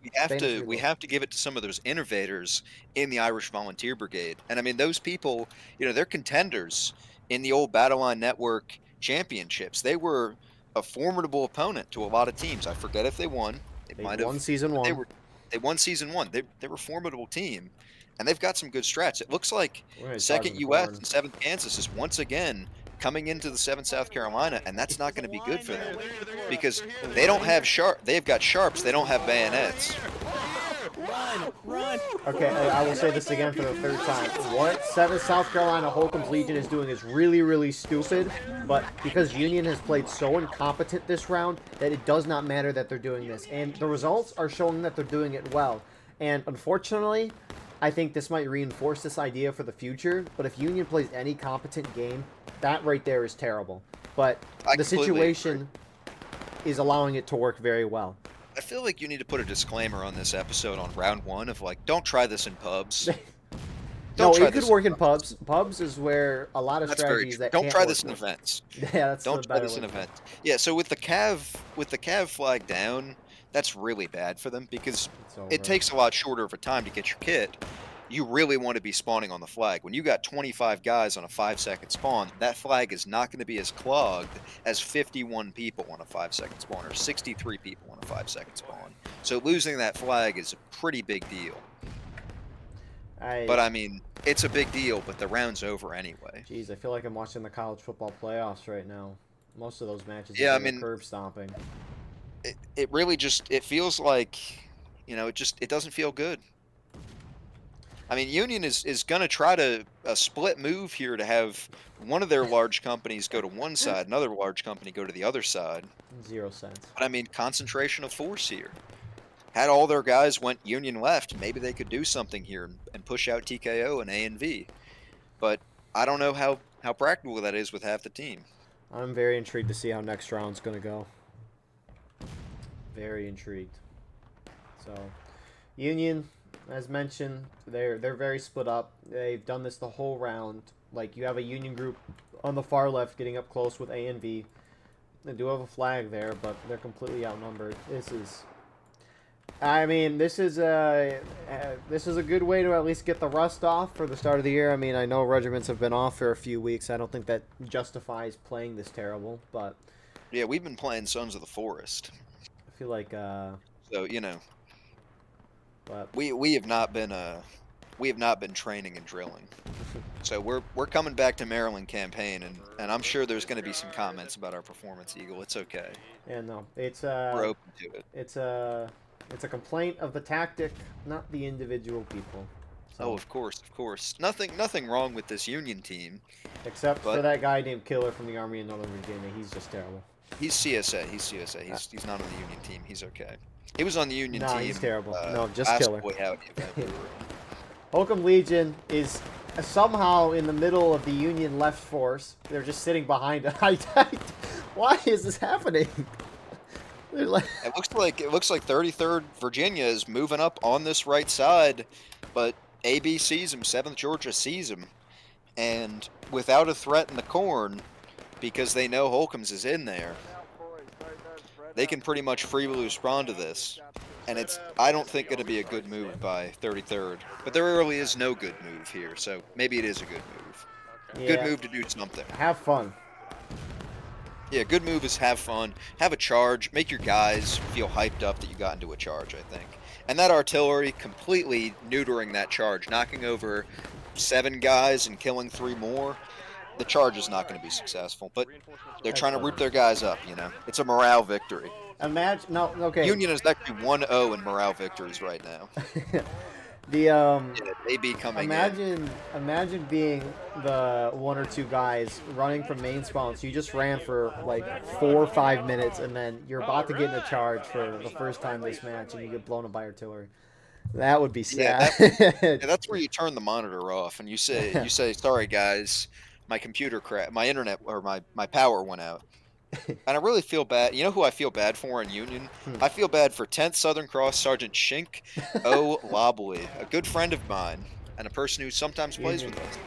we have to give it to some of those innovators in the Irish Volunteer Brigade. And I mean, those people, they're contenders in the old Battleline Network championships. They were a formidable opponent to a lot of teams. I forget if they won. They won season 1. They won season 1. They were a formidable team, and they've got some good strats. It looks like 2nd US and 7th Kansas is once again coming into the 7th South Carolina, and that's not going to be good for them because they don't have they've got sharps, they don't have bayonets. Run. Okay, I will say this again for the 3rd time. What 7th South Carolina Holcomb's Legion is doing is really, really stupid, but because Union has played so incompetent this round that it does not matter that they're doing this, and the results are showing that they're doing it well. And unfortunately, I think this might reinforce this idea for the future. But if Union plays any competent game, that right there is terrible. But I the completely situation is allowing it to work very well. I feel like you need to put a disclaimer on this episode on round 1 of like, don't try this in pubs. No, try it could this work in pubs. Pubs is where a lot of That's very strategies true. that Don't can't try work this in work. events. Yeah, that's Don't the try better this in way. events. Yeah, so with the Cav flag down, that's really bad for them because It's over. it takes a lot shorter of a time to get your kit. You really want to be spawning on the flag. When you got 25 guys on a 5-second spawn, that flag is not going to be as clogged as 51 people on a 5-second spawn or 63 people on a 5-second spawn. So losing that flag is a pretty big deal. But I mean, it's a big deal, but the round's over anyway. Geez, I feel like I'm watching the college football playoffs right now. Most of those matches Yeah, are I mean, curb stomping. It really just it feels like, it doesn't feel good. I mean, Union is going to try to a split move here to have one of their large companies go to one side, another large company go to the other side. 0 cents. But I mean, concentration of force here. Had all their guys went Union left, maybe they could do something here and push out TKO and A and V. But I don't know how practical that is with half the team. I'm very intrigued to see how next round's going to go. Very intrigued. So, Union, as mentioned, they're very split up. They've done this the whole round. Like, you have a Union group on the far left getting up close with A and V. They do have a flag there, but they're completely outnumbered. This is a good way to at least get the rust off for the start of the year. I mean, I know regiments have been off for a few weeks. I don't think that justifies playing this terrible, but yeah, we've been playing Sons of the Forest. I feel like so but we have not been training and drilling. So we're coming back to Maryland campaign, and I'm sure there's going to be some comments about our performance, Eagle. It's okay. yeah, no, it's We're open to it. It's a complaint of the tactic, not the individual people. So, Oh, of course. Nothing wrong with this Union team. except for but- that guy named Killer from the Army of Northern Virginia. He's just terrible. He's CSA. He's not on the Union team. He's okay. He was on the Union Nah, team. he's terrible. No, just last Killer. Boy Howdy event we were in. Holcomb Legion is somehow in the middle of the Union left force. They're just sitting behind it. Why is this happening? They're like, It looks like 33rd Virginia is moving up on this right side, but AB sees him, 7th Georgia sees him, and without a threat in the corn, because they know Holcomb's is in there, they can pretty much freely respond to this. And I don't think, going to be a good move by 33rd. But there really is no good move here, so maybe it is a good move. Good yeah, move to do something. have fun. Yeah, good move is have fun, have a charge, make your guys feel hyped up that you got into a charge, I think. And that artillery completely neutering that charge, knocking over 7 guys and killing 3 more. The charge is not going to be successful, but they're trying to root their guys up, It's a morale victory. Imagine, no, okay. Union is actually 1-0 in morale victories right now. The Yeah, AB coming in. imagine being the 1 or 2 guys running from main spawn. So you just ran for like 4 or 5 minutes, and then you're about to get in a charge for the first time this match, and you get blown up by artillery. That would be sad. Yeah, that's where you turn the monitor off and you say, sorry guys, my computer crashed, my internet or my power went out. And I really feel bad. You know who I feel bad for in Union? I feel bad for 10th Southern Cross Sergeant Shink O'Lobley, a good friend of mine and a person who sometimes plays with us.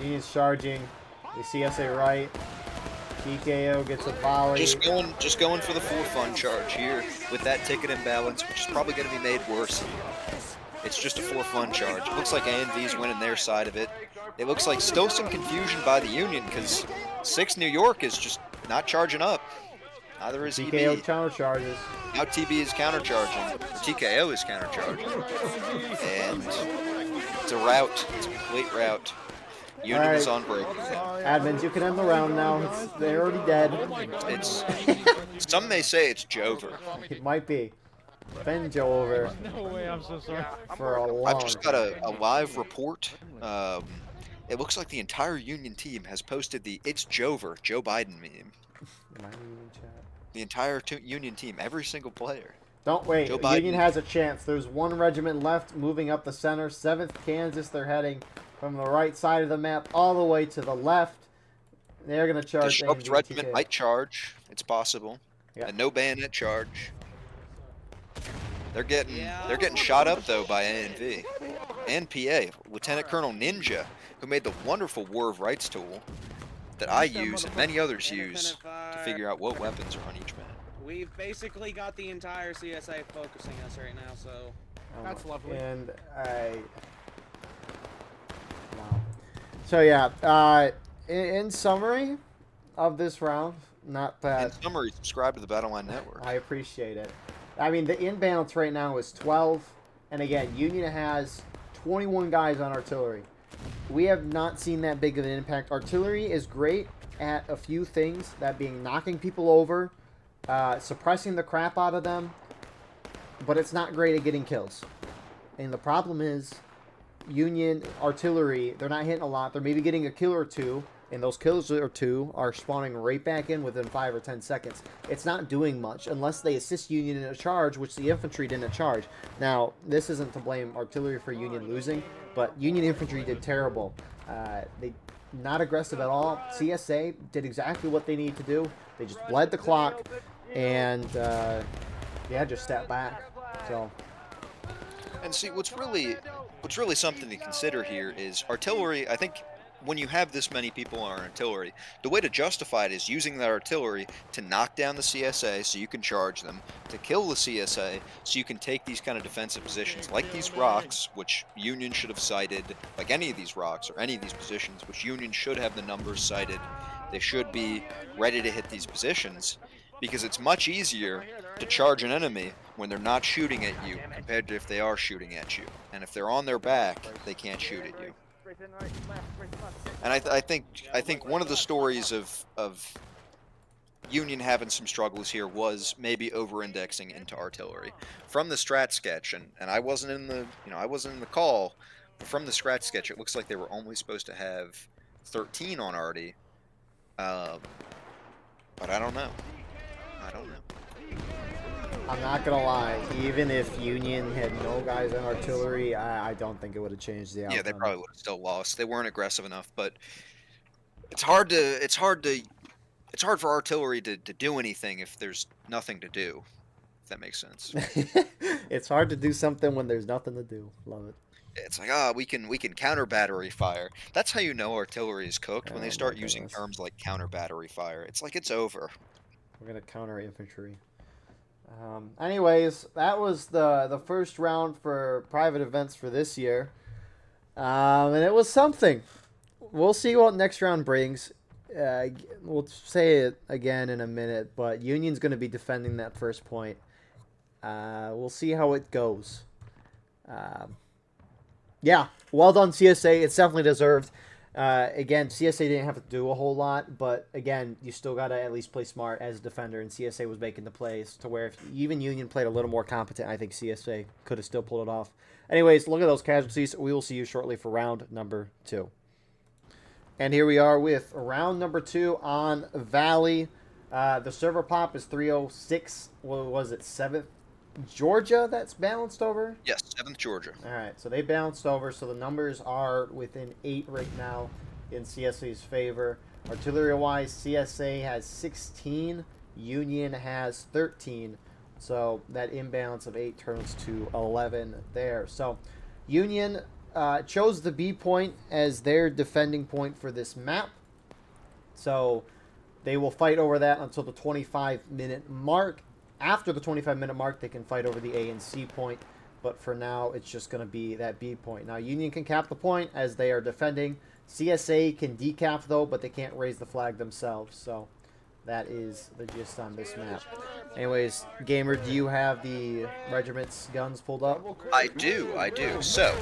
Union's charging. The CSA right. TKO gets a volley. Just going for the for fun charge here with that ticket imbalance, which is probably going to be made worse. It's just a for fun charge. It looks like A&V's winning their side of it. It looks like still some confusion by the Union because 6 New York is just not charging up. Neither is TKO EB. counter charges. Now TB is countercharging. Or TKO is countercharging. And it's a rout. It's a complete rout. Union is on break. Admins, you can end the round now. They're already dead. It's some may say it's Jover. It might be. Ben Joe over No way, I'm so sorry. for a long I've just got a live report. It looks like the entire Union team has posted the "It's Jover" Joe Biden meme. Am I in chat? The entire Union team, every single player. Don't wait. Joe Biden. Union has a chance. There's one regiment left moving up the center. 7th Kansas. They're heading from the right side of the map all the way to the left. They're going to The charge. Sharps regiment might charge. It's possible. Yeah. A no bayonet charge. They're getting shot up though by ANV and PA. Lieutenant Colonel Ninja, who made the wonderful War of Rights tool that I use and many others use to figure out what weapons are on each man. We've basically got the entire CSA focusing us right now, so That's lovely. And wow. So yeah, in summary of this round, not bad. In summary, subscribe to the Battleline Network. I appreciate it. I mean, the imbalance right now is 12, and again, Union has 21 guys on artillery. We have not seen that big of an impact. Artillery is great at a few things, that being knocking people over, suppressing the crap out of them, but it's not great at getting kills. And the problem is, Union artillery, they're not hitting a lot. They're maybe getting a kill or two, and those kills or two are spawning right back in within 5 or 10 seconds. It's not doing much unless they assist Union in a charge, which the infantry didn't charge. Now, this isn't to blame artillery for Union losing, but Union infantry did terrible. They not aggressive at all. CSA did exactly what they need to do. They just bled the clock and just stepped back. So. And see, what's really something to consider here is artillery. I think when you have this many people on artillery, the way to justify it is using that artillery to knock down the CSA so you can charge them, to kill the CSA so you can take these kind of defensive positions like these rocks, which Union should have sighted, like any of these rocks or any of these positions, which Union should have the numbers sighted. They should be ready to hit these positions, because it's much easier to charge an enemy when they're not shooting at you compared to if they are shooting at you. And if they're on their back, they can't shoot at you. And I think one of the stories of Union having some struggles here was maybe over-indexing into artillery. From the strat sketch, and I wasn't in the call, but from the strat sketch, it looks like they were only supposed to have 13 on arty. But I don't know. I'm not gonna lie. Even if Union had no guys on artillery, I don't think it would have changed the outcome. Yeah, they probably would have still lost. They weren't aggressive enough, but it's hard for artillery to do anything if there's nothing to do. If that makes sense. It's hard to do something when there's nothing to do. Love it. It's like, we can counter battery fire. That's how you know artillery is cooked, when they start using terms like counter battery fire. It's like it's over. We're gonna counter infantry. Anyways, that was the first round for private events for this year, and it was something. We'll see what next round brings. We'll say it again in a minute, but Union's going to be defending that first point. We'll see how it goes. Yeah, well done, CSA. It's definitely deserved. Again, CSA didn't have to do a whole lot, but again, you still got to at least play smart as a defender, and CSA was making the plays to where if even Union played a little more competent, I think CSA could have still pulled it off. Anyways, look at those casualties. We will see you shortly for round number 2. And here we are with round number 2 on Valley. The server pop is 306. What was it, 7th Georgia that's balanced over? Yes, 7th Georgia. All right, so they bounced over, so the numbers are within 8 right now in CSA's favor. Artillery-wise, CSA has 16, Union has 13, so that imbalance of 8 turns to 11 there. So Union chose the B point as their defending point for this map, so they will fight over that until the 25-minute mark. After the 25-minute mark, they can fight over the A and C point, but for now, it's just going to be that B point. Now, Union can cap the point as they are defending. CSA can decap, though, but they can't raise the flag themselves, so that is the gist on this map. Anyways, Gamer, do you have the regiment's guns pulled up? I do. So,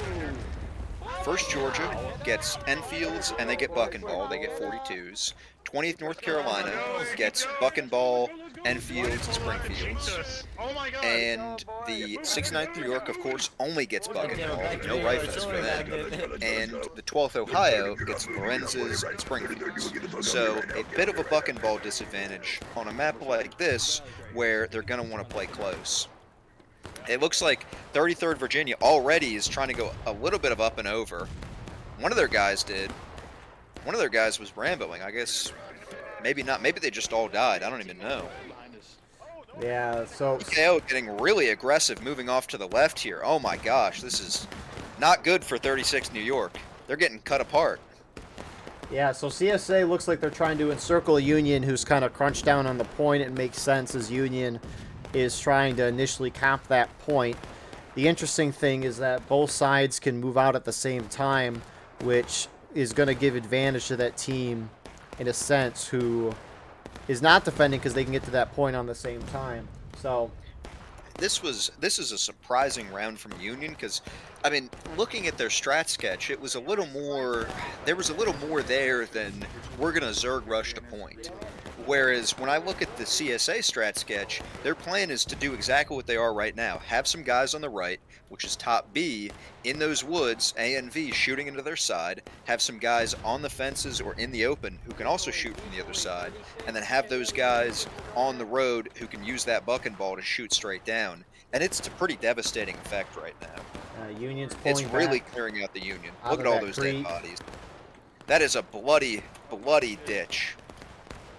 1st Georgia gets Enfields, and they get Buck and Ball. They get 42s. 20th North Carolina gets Buck and Ball, Enfields, and Springfields. And the 69th New York, of course, only gets Buck and Ball. No rifles for them. And the 12th Ohio gets Lorenz's and Springfields. So a bit of a Buck and Ball disadvantage on a map like this, where they're going to want to play close. It looks like 33rd Virginia already is trying to go a little bit of up and over. One of their guys did. One of their guys was Ramboing. I guess maybe not. Maybe they just all died. I don't even know. Yeah, so TKO getting really aggressive, moving off to the left here. Oh my gosh, this is not good for 36 New York. They're getting cut apart. yeah, so CSA looks like they're trying to encircle Union, who's kind of crunched down on the point. It makes sense as Union is trying to initially cap that point. The interesting thing is that both sides can move out at the same time, which is going to give advantage to that team in a sense who is not defending because they can get to that point on the same time. So This is a surprising round from Union because, I mean, looking at their strat sketch, it was a little more. There was a little more there than we're gonna Zerg rush to point. Whereas when I look at the CSA strat sketch, their plan is to do exactly what they are right now. Have some guys on the right, which is top B, in those woods, A and V shooting into their side. Have some guys on the fences or in the open who can also shoot from the other side. And then have those guys on the road who can use that buck and ball to shoot straight down. And it's a pretty devastating effect right now. Union's pulling It's really back clearing out the Union. out Look of at all that those creek. dead bodies. That is a bloody, bloody ditch.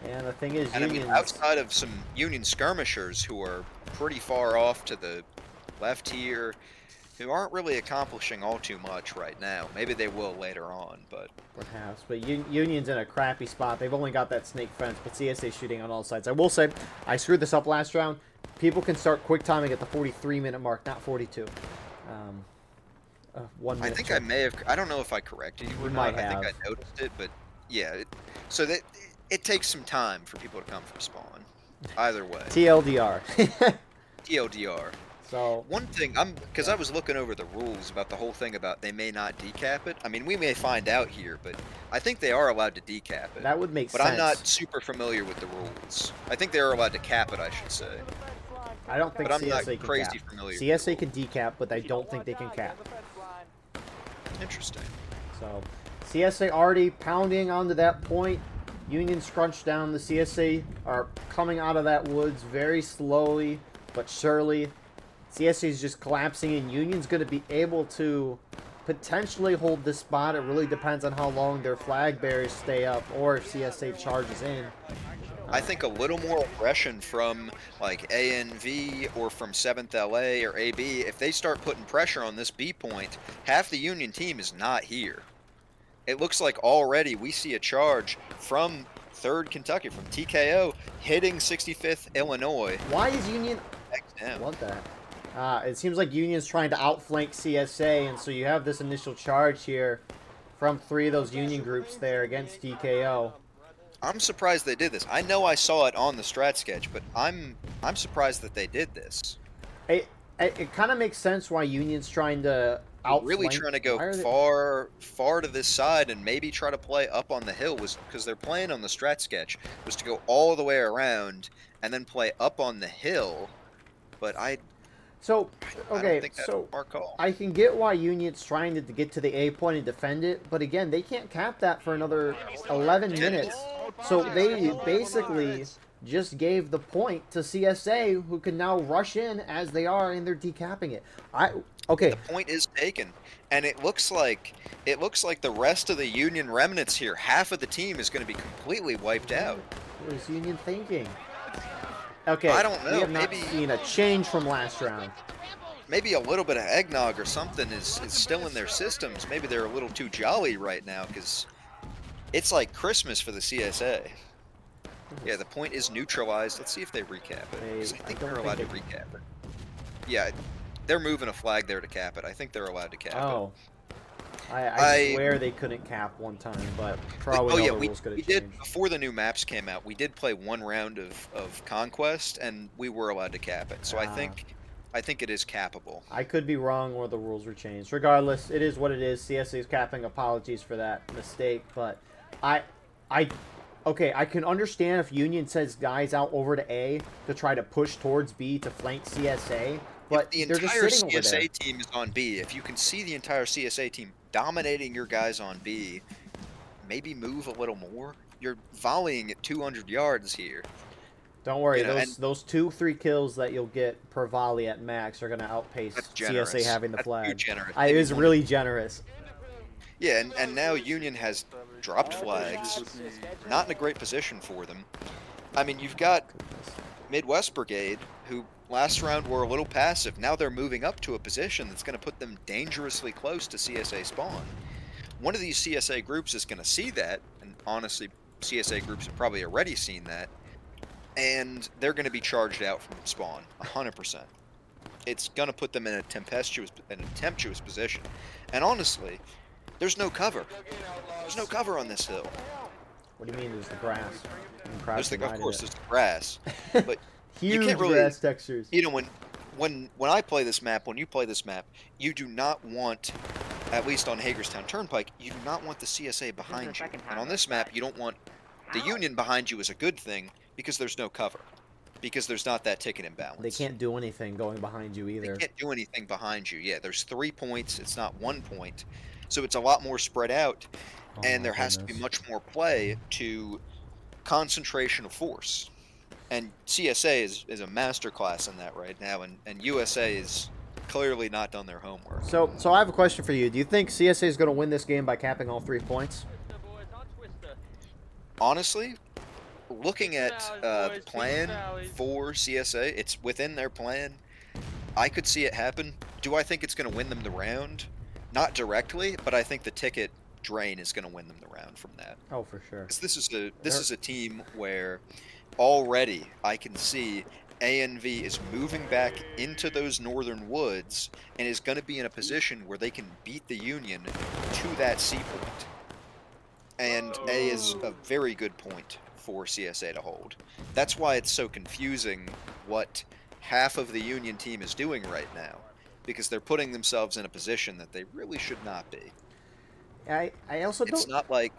And the thing is, And I mean, Union's outside of some Union skirmishers who are pretty far off to the left here, who aren't really accomplishing all too much right now. Maybe they will later on, but perhaps, but Union's in a crappy spot. They've only got that snake fence, but CSA shooting on all sides. I will say, I screwed this up last round. People can start quick timing at the 43-minute mark, not 42. 1 minute. I think I may have. I don't know if I corrected you or You not. might I think have. I noticed it, but yeah. So that it takes some time for people to come from spawn. Either way, TLDR. TLDR. So One thing, because I was looking over the rules about the whole thing about they may not decap it. I mean, we may find out here, but I think they are allowed to decap it. that would make But sense. I'm not super familiar with the rules. I think they are allowed to cap it, I should say. I don't think But I'm CSA not can crazy cap. familiar. CSA can decap, but I don't think they can cap. Interesting. So CSA already pounding onto that point. Union scrunched down. The CSA are coming out of that woods very slowly but surely. CSA is just collapsing, and Union's going to be able to potentially hold this spot. It really depends on how long their flag bearers stay up or if CSA charges in. I think a little more aggression from like ANV or from 7th LA or AB, if they start putting pressure on this B point, half the Union team is not here. It looks like already we see a charge from 3rd Kentucky, from TKO, hitting 65th Illinois. Why is Union... XM. Want that? It seems like Union's trying to outflank CSA, and so you have this initial charge here from 3 of those Union groups there against TKO. I'm surprised they did this. I know I saw it on the strat sketch, but I'm surprised that they did this. It kind of makes sense why Union's trying to outflank. Really trying to go Why are they- far to this side and maybe try to play up on the hill, was because their plan on the strat sketch was to go all the way around and then play up on the hill. But So, I okay, don't think that's so our call. I can get why Union's trying to get to the A point and defend it, but again, they can't cap that for another 11 minutes. So they basically just gave the point to CSA, who can now rush in as they are, and they're decapping it. Okay. The point is taken, and it looks like the rest of the Union remnants here, half of the team is going to be completely wiped out. What is Union thinking? Okay, I don't know, we have not maybe- seen a change from last round. Maybe a little bit of eggnog or something is still in their systems. Maybe they're a little too jolly right now because it's like Christmas for the CSA. Yeah, the point is neutralized. Let's see if they recap it. 'Cause I think they're allowed to recap it. Yeah, they're moving a flag there to cap it. I think they're allowed to cap it. Oh. I swear they couldn't cap one time, but probably all the rules could we have did changed. before the new maps came out. We did play one round of Conquest, and we were allowed to cap it. So I think it is cappable. I could be wrong or the rules were changed. Regardless, it is what it is. CSA is capping. Apologies for that mistake, but okay, I can understand if Union sends guys out over to A to try to push towards B to flank CSA, but The they're just entire sitting over there. CSA team is on B. If you can see the entire CSA team dominating your guys on B, maybe move a little more. You're volleying at 200 yards here. Don't worry, You know, those 2-3 kills that you'll get per volley at max are going to outpace that's CSA generous. having the That's too flag. generous. It Maybe is one- really generous. Yeah, and now Union has dropped flags. Not in a great position for them. I mean, you've got Midwest Brigade, who last round were a little passive. Now they're moving up to a position that's going to put them dangerously close to CSA spawn. One of these CSA groups is going to see that, and honestly, CSA groups have probably already seen that, and they're going to be charged out from spawn, 100%. It's going to put them in a tempestuous position. And honestly, there's no cover. There's no cover on this hill. What do you mean there's the grass? Of course, there's the grass, but Huge you can't really, grass textures. you know, when I play this map, when you play this map, you do not want, at least on Hagerstown Turnpike, you do not want the CSA behind you. And on this map, you don't want the Union behind you is a good thing because there's no cover. Because there's not that ticket imbalance. They can't do anything going behind you either. They can't do anything behind you. Yeah, there's 3 points. It's not 1 point. So it's a lot more spread out. And there has to be much more play to concentration of force. And CSA is a masterclass in that right now. And USA is clearly not done their homework. So I have a question for you. Do you think CSA is going to win this game by capping all 3 points? Honestly, looking at the plan for CSA, it's within their plan. I could see it happen. Do I think it's going to win them the round? Not directly, but I think the ticket drain is going to win them the round from that. Oh, for sure. 'Cause this is a team where already I can see ANV is moving back into those northern woods and is going to be in a position where they can beat the Union to that sea point. And A is a very good point for CSA to hold. That's why it's so confusing what half of the Union team is doing right now, because they're putting themselves in a position that they really should not be. I also don't... It's not like...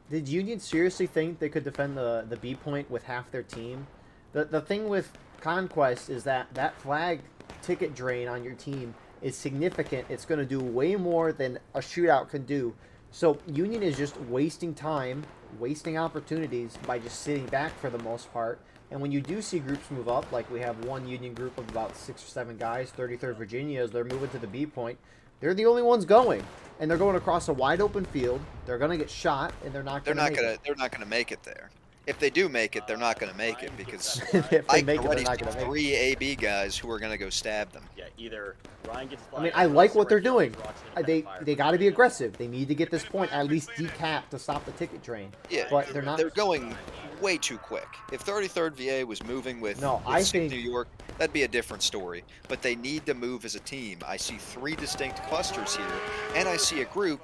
Did Union seriously think they could defend the B point with half their team? The thing with Conquest is that flag ticket drain on your team is significant. It's going to do way more than a shootout can do. So Union is just wasting time, wasting opportunities by just sitting back for the most part. And when you do see groups move up, like we have one Union group of about 6 or 7 guys, 33rd Virginia, as they're moving to the B point, they're the only ones going. And they're going across a wide open field. They're going to get shot, and they're not going to make it. They're not going to make it there. If they do make it, they're not going to make it because if they I make can it, already they're not see going to make it. 3 AB guys who are going to go stab them. Yeah, either Ryan gets. I mean, I like what they're doing. They got to be aggressive. They need to get this point at least decapped to stop the ticket drain. Yeah, but they're not. They're going way too quick. If 33rd VA was moving with, I Sig think New York, that'd be a different story. But they need to move as a team. I see 3 distinct clusters here, and I see a group,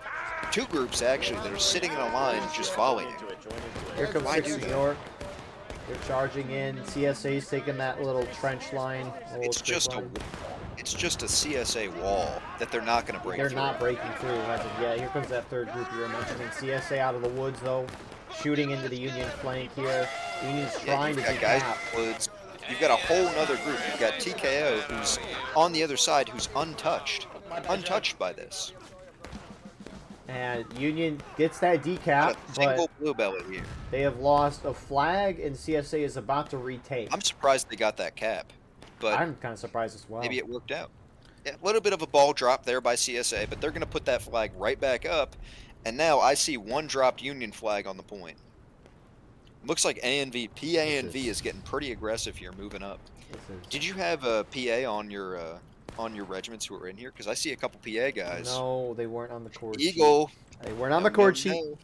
2 groups actually, that are sitting in a line just volleying. Here comes Why 6 do New that? York. They're charging in. CSA's taking that little trench line. It's just a CSA wall that they're not going to break They're through. not breaking through as of yet. Here comes that third group you were mentioning. CSA out of the woods, though, shooting into the Union flank here. Union's trying to you've got guys decap. in the woods. You've got a whole other group. You've got TKO, who's on the other side, who's untouched by this. And Union gets that Not decap, a single but blue belly here. they have lost a flag, and CSA is about to retake. I'm surprised they got that cap, but I'm kind of surprised as well. maybe it worked out. Yeah, a little bit of a ball drop there by CSA, but they're going to put that flag right back up. And now I see 1 dropped Union flag on the point. Looks like PANV is getting pretty aggressive here, moving up. Did you have a PA on your regiments who were in here? Because I see a couple PA guys. No, they weren't on the cord Eagle. sheet. They weren't on the cord sheet. No.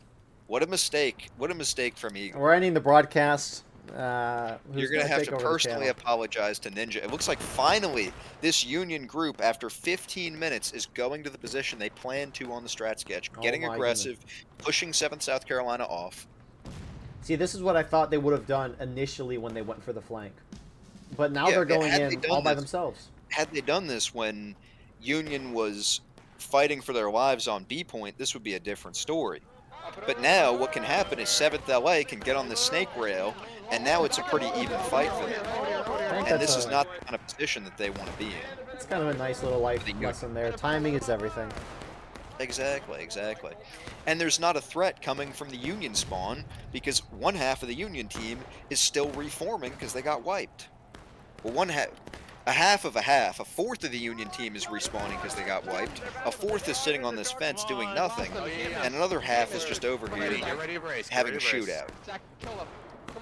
What a mistake. What a mistake from Eagle. We're ending the broadcast. You're going to have to personally apologize to Ninja. It looks like finally this Union group, after 15 minutes, is going to the position they planned to on the strat sketch. Getting aggressive, pushing 7th South Carolina off. See, this is what I thought they would have done initially when they went for the flank. But now they're going in all by themselves. Had they done this when Union was fighting for their lives on B point, this would be a different story. But now what can happen is 7th LA can get on the snake rail, and now it's a pretty even fight for them. And this is not the kind of position that they want to be in. It's kind of a nice little life lesson there. Timing is everything. Exactly, exactly. And there's not a threat coming from the Union spawn because one half of the Union team is still reforming because they got wiped. Well, a half of a half, a fourth of the Union team is respawning because they got wiped. A fourth is sitting on this fence doing nothing, and another half is just over here having a shootout.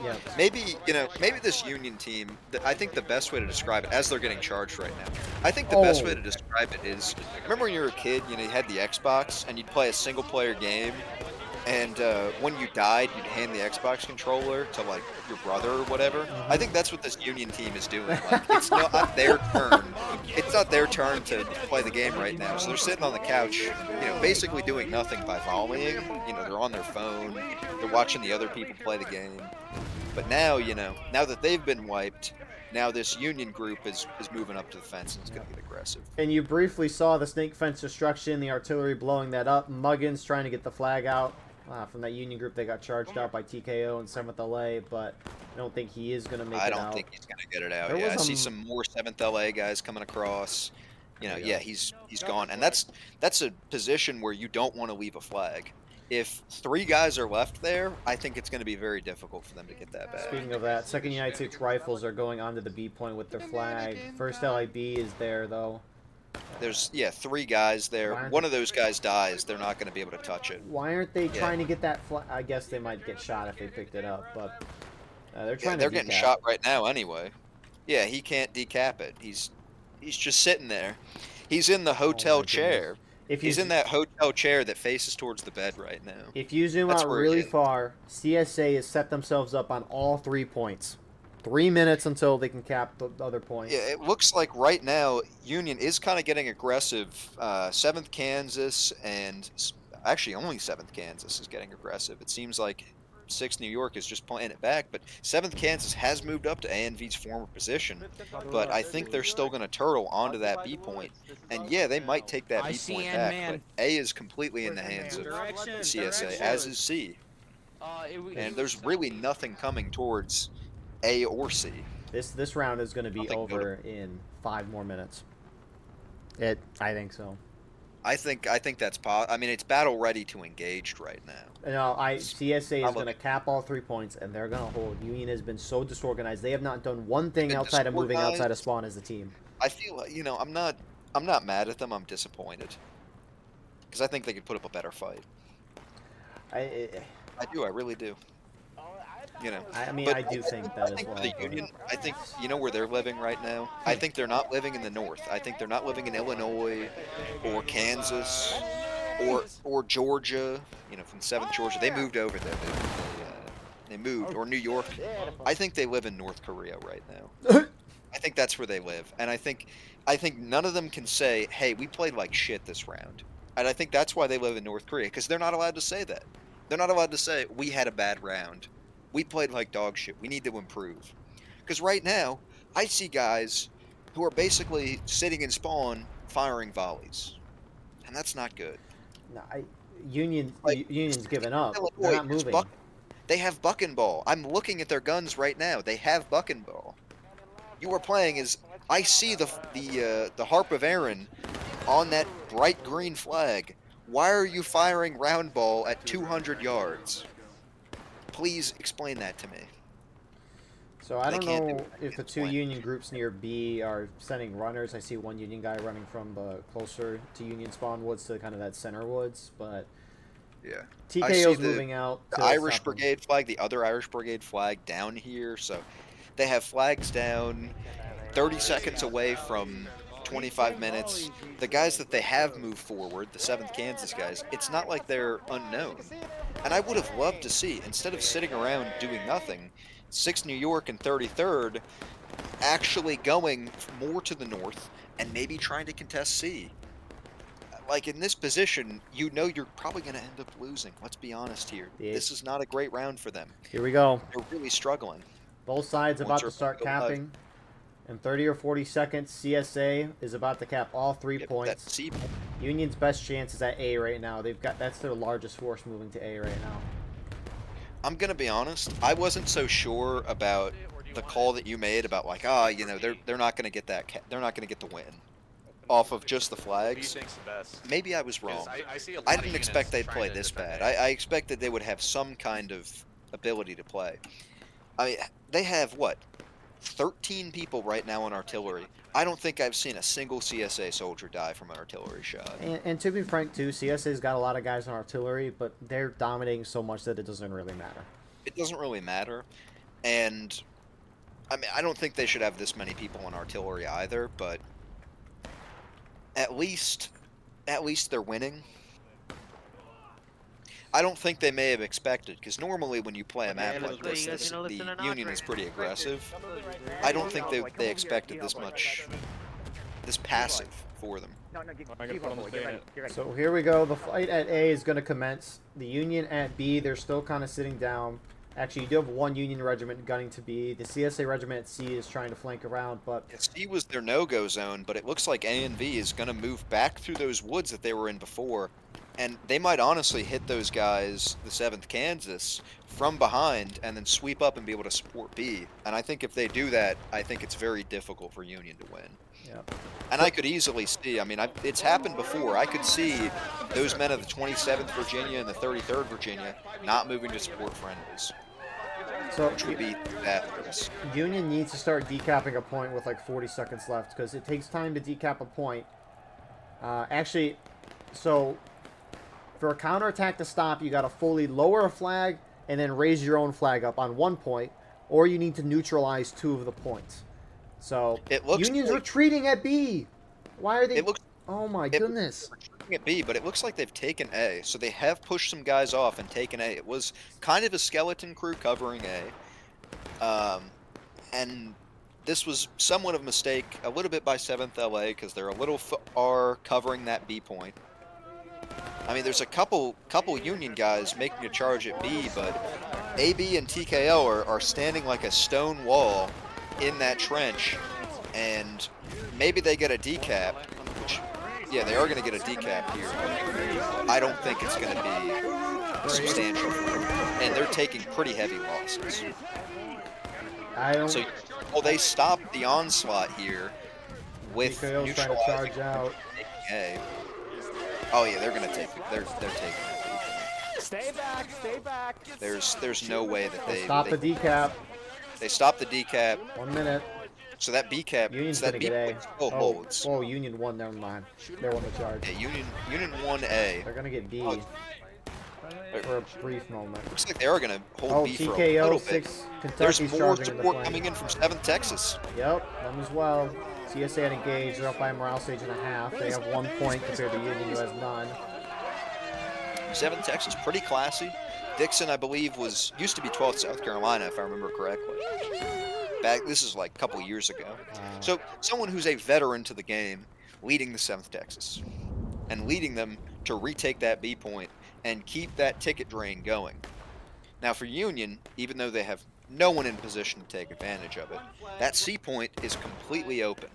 Yeah. Maybe, maybe this Union team, I think the best way to describe it, as they're getting charged right now, I think the best way Oh. to describe it is, remember when you were a kid, you had the Xbox, and you'd play a single-player game, and when you died, you'd hand the Xbox controller to, like, your brother or whatever? I think that's what this Union team is doing. Like, it's not their turn. It's not their turn to play the game right now, so they're sitting on the couch, basically doing nothing by volleying. They're on their phone, they're watching the other people play the game. But now, now that they've been wiped, now this Union group is moving up to the fence and it's going to get aggressive. And you briefly saw the snake fence destruction, the artillery blowing that up. Muggins trying to get the flag out from that Union group. They got charged out by TKO and 7th LA, but I don't think he is going to make it out. I don't think he's going to get it out. There Yeah, I was see some more 7th LA guys coming across. Yeah, he's gone. And that's a position where you don't want to leave a flag. If 3 guys are left there, I think it's going to be very difficult for them to get that back. Speaking of that, 2nd United States Rifles are going onto the B point with their flag. 1st LIB is there, though. There's, 3 guys there. One of those guys dies. They're not going to be able to touch it. Why aren't they trying to get that flag? I guess they might get shot if they picked it up, but they're trying to they're getting shot right now anyway. Yeah, he can't decap it. He's just sitting there. He's in the hotel chair. He's in that hotel chair that faces towards the bed right now. If you zoom out really far, CSA has set themselves up on all 3 points. 3 minutes until they can cap the other points. Yeah, it looks like right now Union is kind of getting aggressive. 7th Kansas and actually only 7th Kansas is getting aggressive. It seems like 6th New York is just playing it back, but 7th Kansas has moved up to ANV's former position, but I think they're still going to turtle onto that B point, and yeah, they might take that B point back, but A is completely in the hands of CSA, as is C, and there's really nothing coming towards A or C. This round is going to be over in 5 more minutes. I think so. I think that's I mean, it's battle ready to engaged right now. No, CSA is going to cap all 3 points, and they're going to hold. Union has been so disorganized; they have not done one thing outside of moving outside of spawn as a team. I feel I'm not mad at them. I'm disappointed because I think they could put up a better fight. I do. I really do. I mean, I do think that as well. For the Union, I think where they're living right now. I think they're not living in the North. I think they're not living in Illinois or Kansas or Georgia. From 7th Georgia, they moved over there. They moved, or New York. I think they live in North Korea right now. I think that's where they live, and I think none of them can say, "Hey, we played like shit this round," and I think that's why they live in North Korea, because they're not allowed to say that. They're not allowed to say we had a bad round. We played like dog shit. We need to improve. Because right now, I see guys who are basically sitting in spawn firing volleys. And that's not good. No, Union's given up. They're not moving. They have buck and ball. I'm looking at their guns right now. They have buck and ball. You are playing as I see the Harp of Aaron on that bright green flag. Why are you firing round ball at 200 yards? Please explain that to me. So I don't know if the 2 Union groups near B are sending runners. I see one Union guy running from the closer to Union spawn woods to kind of that center woods, but yeah, TKO's moving out. The Irish Brigade flag, the other Irish Brigade flag down here, so they have flags down 30 seconds away from 25 minutes. The guys that they have moved forward, the 7th Kansas guys, it's not like they're unknown. And I would have loved to see, instead of sitting around doing nothing, 6th New York and 33rd actually going more to the north and maybe trying to contest C. Like, in this position, you're probably going to end up losing. Let's be honest here. Yeah. This is not a great round for them. Here we go. They're really struggling. Both sides about to start capping. In 30 or 40 seconds, CSA is about to cap all 3 points. Union's best chance is at A right now. That's their largest force moving to A right now. I'm gonna be honest. I wasn't so sure about the call that you made about like, they're not gonna get that. They're not gonna get the win. off of just the Who do you flags, think's the best? maybe I was 'Cause wrong. I see a lot I of didn't units expect they'd trying play to this defend bad. A. I expected they would have some kind of ability to play. I mean, they have, what, 13 people right now in artillery. I don't think I've seen a single CSA soldier die from an artillery shot. And to be frank, too, CSA's got a lot of guys in artillery, but they're dominating so much that it doesn't really matter. It doesn't really matter. And, I mean, I don't think they should have this many people in artillery either, but at least they're winning. I don't think they may have expected, because normally when you play a map like this, the Union is pretty aggressive. I don't think they expected this much, this passive for them. So here we go. The fight at A is going to commence. The Union at B, they're still kind of sitting down. Actually, you do have one Union regiment gunning to B. The CSA regiment at C is trying to flank around, but... C was their no-go zone, but it looks like A and V is going to move back through those woods that they were in before, and they might honestly hit those guys, the 7th Kansas, from behind and then sweep up and be able to support B. And I think if they do that, I think it's very difficult for Union to win. Yep. And I could easily see, I mean, it's happened before. I could see those men of the 27th Virginia and the 33rd Virginia not moving to support friendlies. So Which would be fabulous. Union needs to start decapping a point with like 40 seconds left, because it takes time to decap a point. Actually, so for a counterattack to stop, you got to fully lower a flag and then raise your own flag up on one point, or you need to neutralize 2 of the points. So It looks Union's like, retreating at B. Why are they? it looks Oh my it- goodness! retreating at B, but it looks like they've taken A. So they have pushed some guys off and taken A. It was kind of a skeleton crew covering A. And this was somewhat of a mistake, a little bit by 7th LA, because they're a little far covering that B point. I mean, there's a couple Union guys making a charge at B, but AB and TKO are standing like a stone wall in that trench, and maybe they get a decap, which, yeah, they are going to get a decap here, but I don't think it's going to be substantial for them, and they're taking pretty heavy losses. I don't. So, well, they stopped the onslaught here with TKO's trying to neutralizing charge out. A. Oh yeah, they're gonna take it. They're taking it. Stay back, stay back. There's no way that Stop the decap. they stop the decap. 1 minute. So that B cap, Union's so that gonna B get A. point still Oh, holds. oh, Union won. Never mind. They won the charge. Yeah, Union 1A. They're gonna get B for a brief moment. Looks like they are gonna hold Oh, B for a TKO little bit. 6. There's Kentucky's more charging in the support flank. coming in from 7th Texas. Yep, them as well. CSA had engaged. They're up by a morale stage and a half. They have 1 point compared to Union, who has none. 7th Texas, pretty classy. Dixon, I believe, used to be 12th South Carolina, if I remember correctly. This is like a couple years ago. So someone who's a veteran to the game, leading the 7th Texas, and leading them to retake that B point and keep that ticket drain going. Now for Union, even though they have no one in position to take advantage of it, that C point is completely open.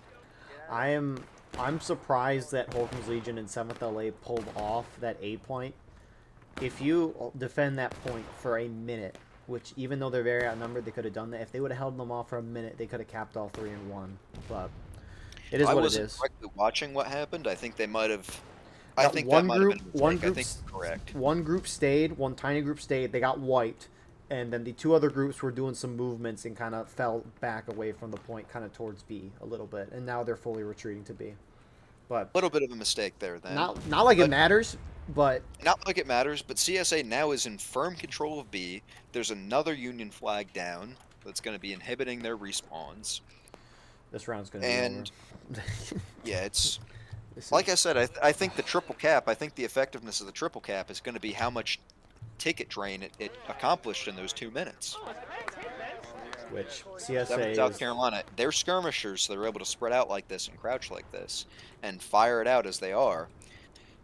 I'm surprised that Holcomb's Legion and 7th LA pulled off that A point. If you defend that point for a minute, which even though they're very outnumbered, they could have done that. If they would have held them off for a minute, they could have capped all 3 and 1. But it is I what it wasn't is. directly watching what happened. I think they might have. I Got think one that might have group- been a one mistake. I group's- think you're correct. One group stayed, one tiny group stayed, they got wiped, and then the 2 other groups were doing some movements and kind of fell back away from the point, kind of towards B a little bit, and now they're fully retreating to B. But A little bit of a mistake there then. not like it matters, but Not like it matters, but CSA now is in firm control of B. There's another Union flag down that's going to be inhibiting their respawns. this round's going to And be over. yeah, it's This like is- I said. I think the triple cap. I think the effectiveness of the triple cap is going to be how much ticket drain it accomplished in those 2 minutes. which 7th CSA South is, Carolina, they're skirmishers, so they're able to spread out like this and crouch like this and fire it out as they are.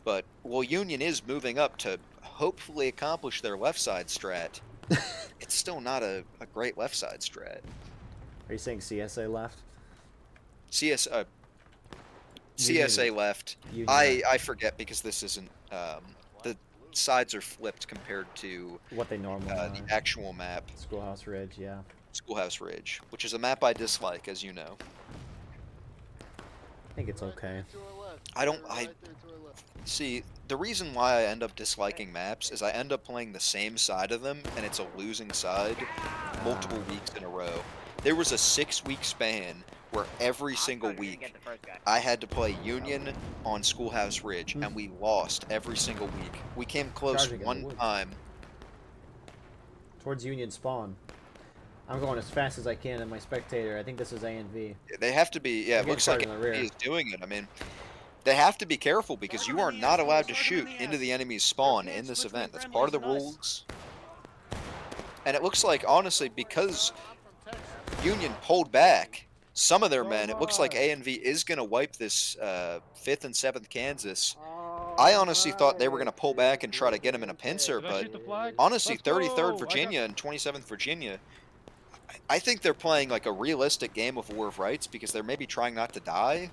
But while Union is moving up to hopefully accomplish their left side strat, it's still not a great left side strat. Are you saying CSA left? CSA Union- left. Union I forget because this isn't the sides are flipped compared to what they normally are. the actual map, Schoolhouse Ridge, yeah. Schoolhouse Ridge, which is a map I dislike, as you know. I think it's okay. I see, the reason why I end up disliking maps is I end up playing the same side of them, and it's a losing side multiple weeks in a row. There was a 6-week span where every single week I had to play Union on Schoolhouse Ridge, and we lost every single week. We came close Charging in the one woods. time. Towards Union spawn. I'm going as fast as I can in my spectator. I think this is ANV. They have to be, yeah, I'm it getting looks like charged in the rear. he is doing it. I mean, they have to be careful because you are not allowed to shoot into the enemy's spawn in this event. That's part of the rules. And it looks like, honestly, because Union pulled back some of their men, it looks like ANV is going to wipe this 5th and 7th Kansas. I honestly thought they were going to pull back and try to get him in a pincer, but honestly, 33rd Virginia and 27th Virginia, I think they're playing like a realistic game of War of Rights because they're maybe trying not to die.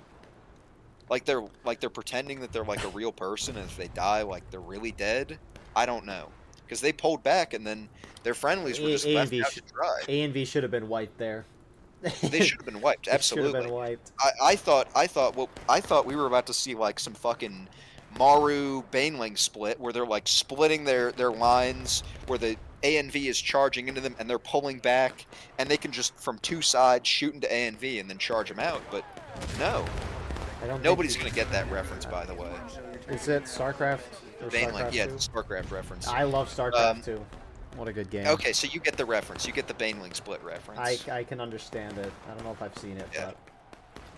Like they're pretending that they're like a real person, and if they die, like they're really dead. I don't know, because they pulled back and then their friendlies were just left out to dry. ANV should have been wiped there. They should have been wiped. They should have Absolutely. been wiped. I thought we were about to see like some fucking Maru Baneling split where they're like splitting their lines where the ANV is charging into them and they're pulling back and they can just from two sides shoot into ANV and then charge them out. But no, nobody's gonna get that reference, by the way. Is it StarCraft? Or Baneling, StarCraft yeah, 2? it's a StarCraft reference. I love StarCraft 2. What a good game. Okay, so you get the reference. You get the Baneling split reference. I can understand it. I don't know if I've seen it, Yeah. but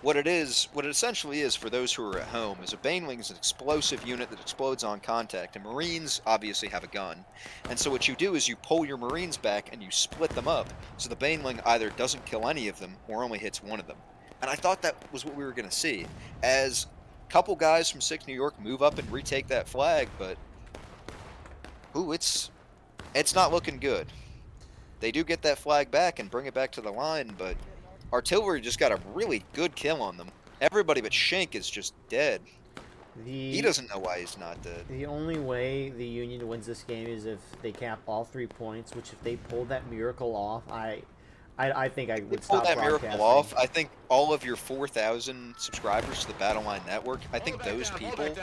What it essentially is for those who are at home is a Baneling is an explosive unit that explodes on contact, and Marines obviously have a gun. And so what you do is you pull your Marines back and you split them up, so the Baneling either doesn't kill any of them or only hits one of them. And I thought that was what we were going to see, as a couple guys from 6 New York move up and retake that flag, but ooh, it's not looking good. They do get that flag back and bring it back to the line, but artillery just got a really good kill on them. Everybody but Schenk is just dead. He doesn't know why he's not dead. The only way the Union wins this game is if they cap all 3 points, which if they pulled that miracle off, I think I would Pull stop that broadcasting. miracle off. I think all of your 4,000 subscribers to the Battle Line Network, I think those people,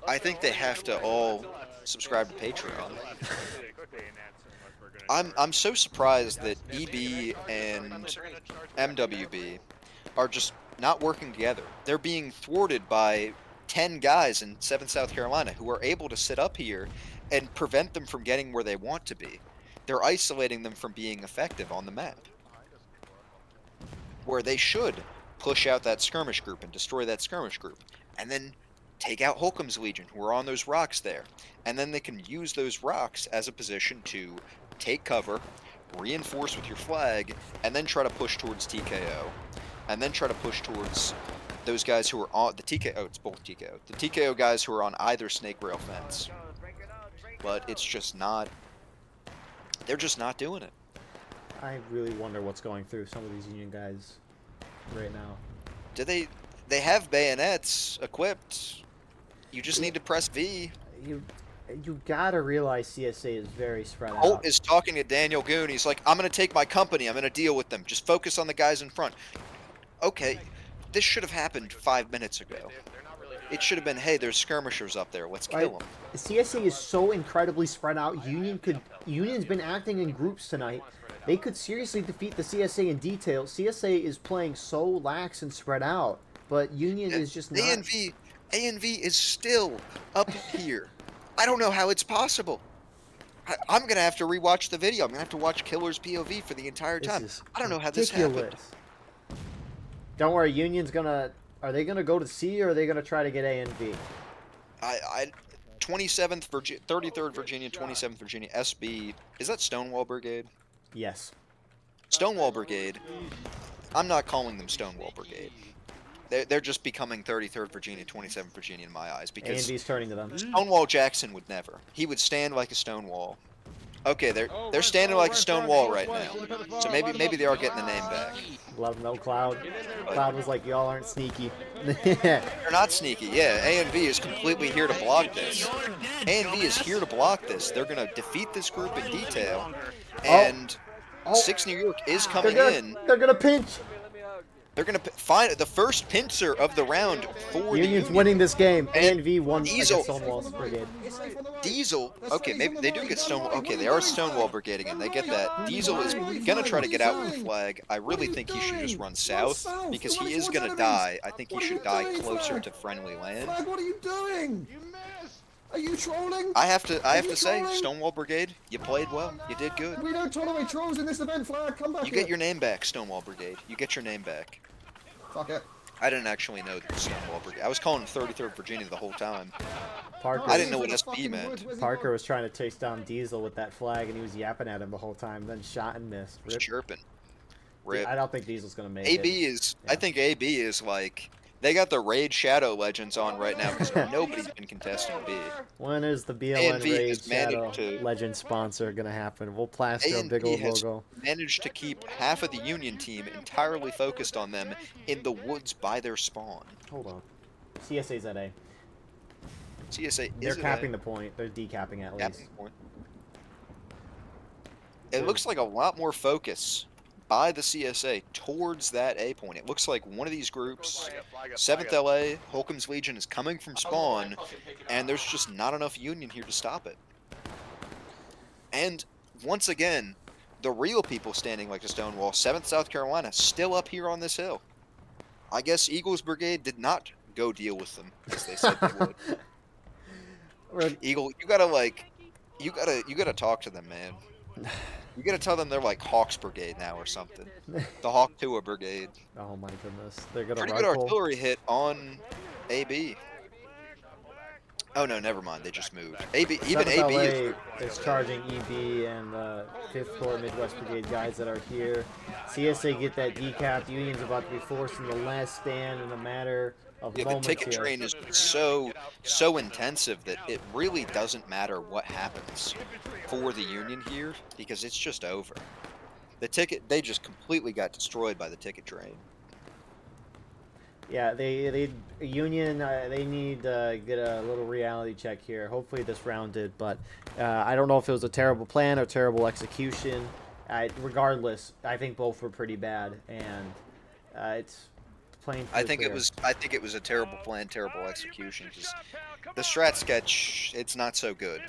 I think they have to all subscribe to Patreon. I'm so surprised that EB and MWB are just not working together. They're being thwarted by 10 guys in 7th South Carolina who are able to sit up here and prevent them from getting where they want to be. They're isolating them from being effective on the map, where they should push out that skirmish group and destroy that skirmish group, and then take out Holcomb's Legion, who are on those rocks there. And then they can use those rocks as a position to take cover, reinforce with your flag, and then try to push towards TKO. And then try to push towards those guys who are on the TKO. Oh, it's both TKO. The TKO guys who are on either snake rail fence. But it's just not... They're just not doing it. I really wonder what's going through some of these Union guys right now. Do they have bayonets equipped? You just need to press V. You gotta realize CSA is very spread out. Holt is talking to Daniel Goon. He's like, I'm going to take my company. I'm going to deal with them. Just focus on the guys in front. Okay, this should have happened 5 minutes ago. It should have been, hey, there's skirmishers up there. Let's kill them. CSA is so incredibly spread out. Union's been acting in groups tonight. They could seriously defeat the CSA in detail. CSA is playing so lax and spread out, but Union is just not. ANV is still up here. I don't know how it's possible. I'm going to have to rewatch the video. I'm going to have to watch Killer's POV for the entire time. I don't know how this happened. Don't worry, Union's gonna... Are they gonna go to C or are they gonna try to get A and B? 27th Virginia, 33rd Virginia, 27th Virginia, SB. Is that Stonewall Brigade? Yes. Stonewall Brigade. I'm not calling them Stonewall Brigade. They're just becoming 33rd Virginia, 27th Virginia in my eyes, because A and B's turning to them. Stonewall Jackson would never. He would stand like a Stonewall. Okay, they're standing like a stone wall right now. So maybe they are getting the name back. Love no Cloud. Cloud was like, y'all aren't sneaky. They're not sneaky. Yeah, A&V is completely here to block this. A&V is here to block this. They're gonna defeat this group in detail, and 6 New York is coming in. They're gonna pinch. They're going to find the first pincer of the round for the Union's Union. winning this game. And ANV won Diesel. against Stonewall's Brigade. Diesel, okay, maybe they do get Stonewall. Okay, they are Stonewall Brigade again. They get that. Diesel is gonna try to get out with the flag. I really think he should just run south because he is gonna die. I think he should die closer to friendly land. Flag, what are you doing? Are you trolling? I have to say, Stonewall Brigade, you played well. You did good. We don't tolerate trolls in this event, Flag. Come back You here. get your name back, Stonewall Brigade. You get your name back. Fuck it. I didn't actually know that Stonewall Brigade. I was calling him 33rd Virginia the whole time. Parker, I didn't know what SB meant. Parker was trying to chase down Diesel with that flag, and he was yapping at him the whole time. Then shot and missed. Just Rip. chirping. Rip. I don't think Diesel's gonna make AB it. is. Yeah. I think AB is like. They got the Raid Shadow Legends on right now because nobody's been contesting B. When is the BLN ANV Raid has managed Shadow to- Legend sponsor gonna happen? We'll plaster a big ANV old has logo. managed to keep half of the Union team entirely focused on them in the woods by their spawn. Hold on. CSA's at A. CSA They're is capping the point. They're decapping at least. It looks like a lot more focus by the CSA towards that A point. It looks like one of these groups, 7th LA, Holcomb's Legion, is coming from spawn, and there's just not enough Union here to stop it. And once again, the real people standing like a stone wall, 7th South Carolina, still up here on this hill. I guess Eagles Brigade did not go deal with them, as they said they would. Eagle, you gotta talk to them, man. You gotta tell them they're like Hawks Brigade now or something. The Hawk Tua Brigade. Oh my goodness. They're gonna Pretty good rifle. artillery hit on AB. Oh no, never mind. They just moved. AB, even 7th AB is. LA is charging EB and the 5th Corps Midwest Brigade guys that are here. CSA get that decap. Union's about to be forced in the last stand in a matter of Yeah, the moments ticket here. train is so intensive that it really doesn't matter what happens for the Union here because it's just over. The ticket, they just completely got destroyed by the ticket train. Yeah, they Union. They need to get a little reality check here. Hopefully this round did, but I don't know if it was a terrible plan or terrible execution. Regardless, I think both were pretty bad, and it's plain. I think it was a terrible plan, terrible execution. Just the strat sketch, it's not so good.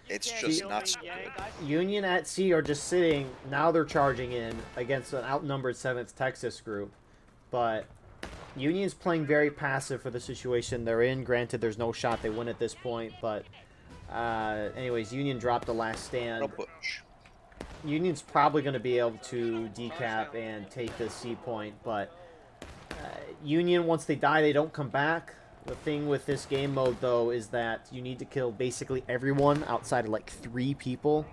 It's just not so good. Union at sea are just sitting. Now they're charging in against an outnumbered 7th Texas group, but Union's playing very passive for the situation they're in. Granted, there's no shot they win at this point, but anyways, Union dropped the last stand. Union's probably going to be able to decap and take the C point, but Union, once they die, they don't come back. The thing with this game mode, though, is that you need to kill basically everyone outside of like 3 people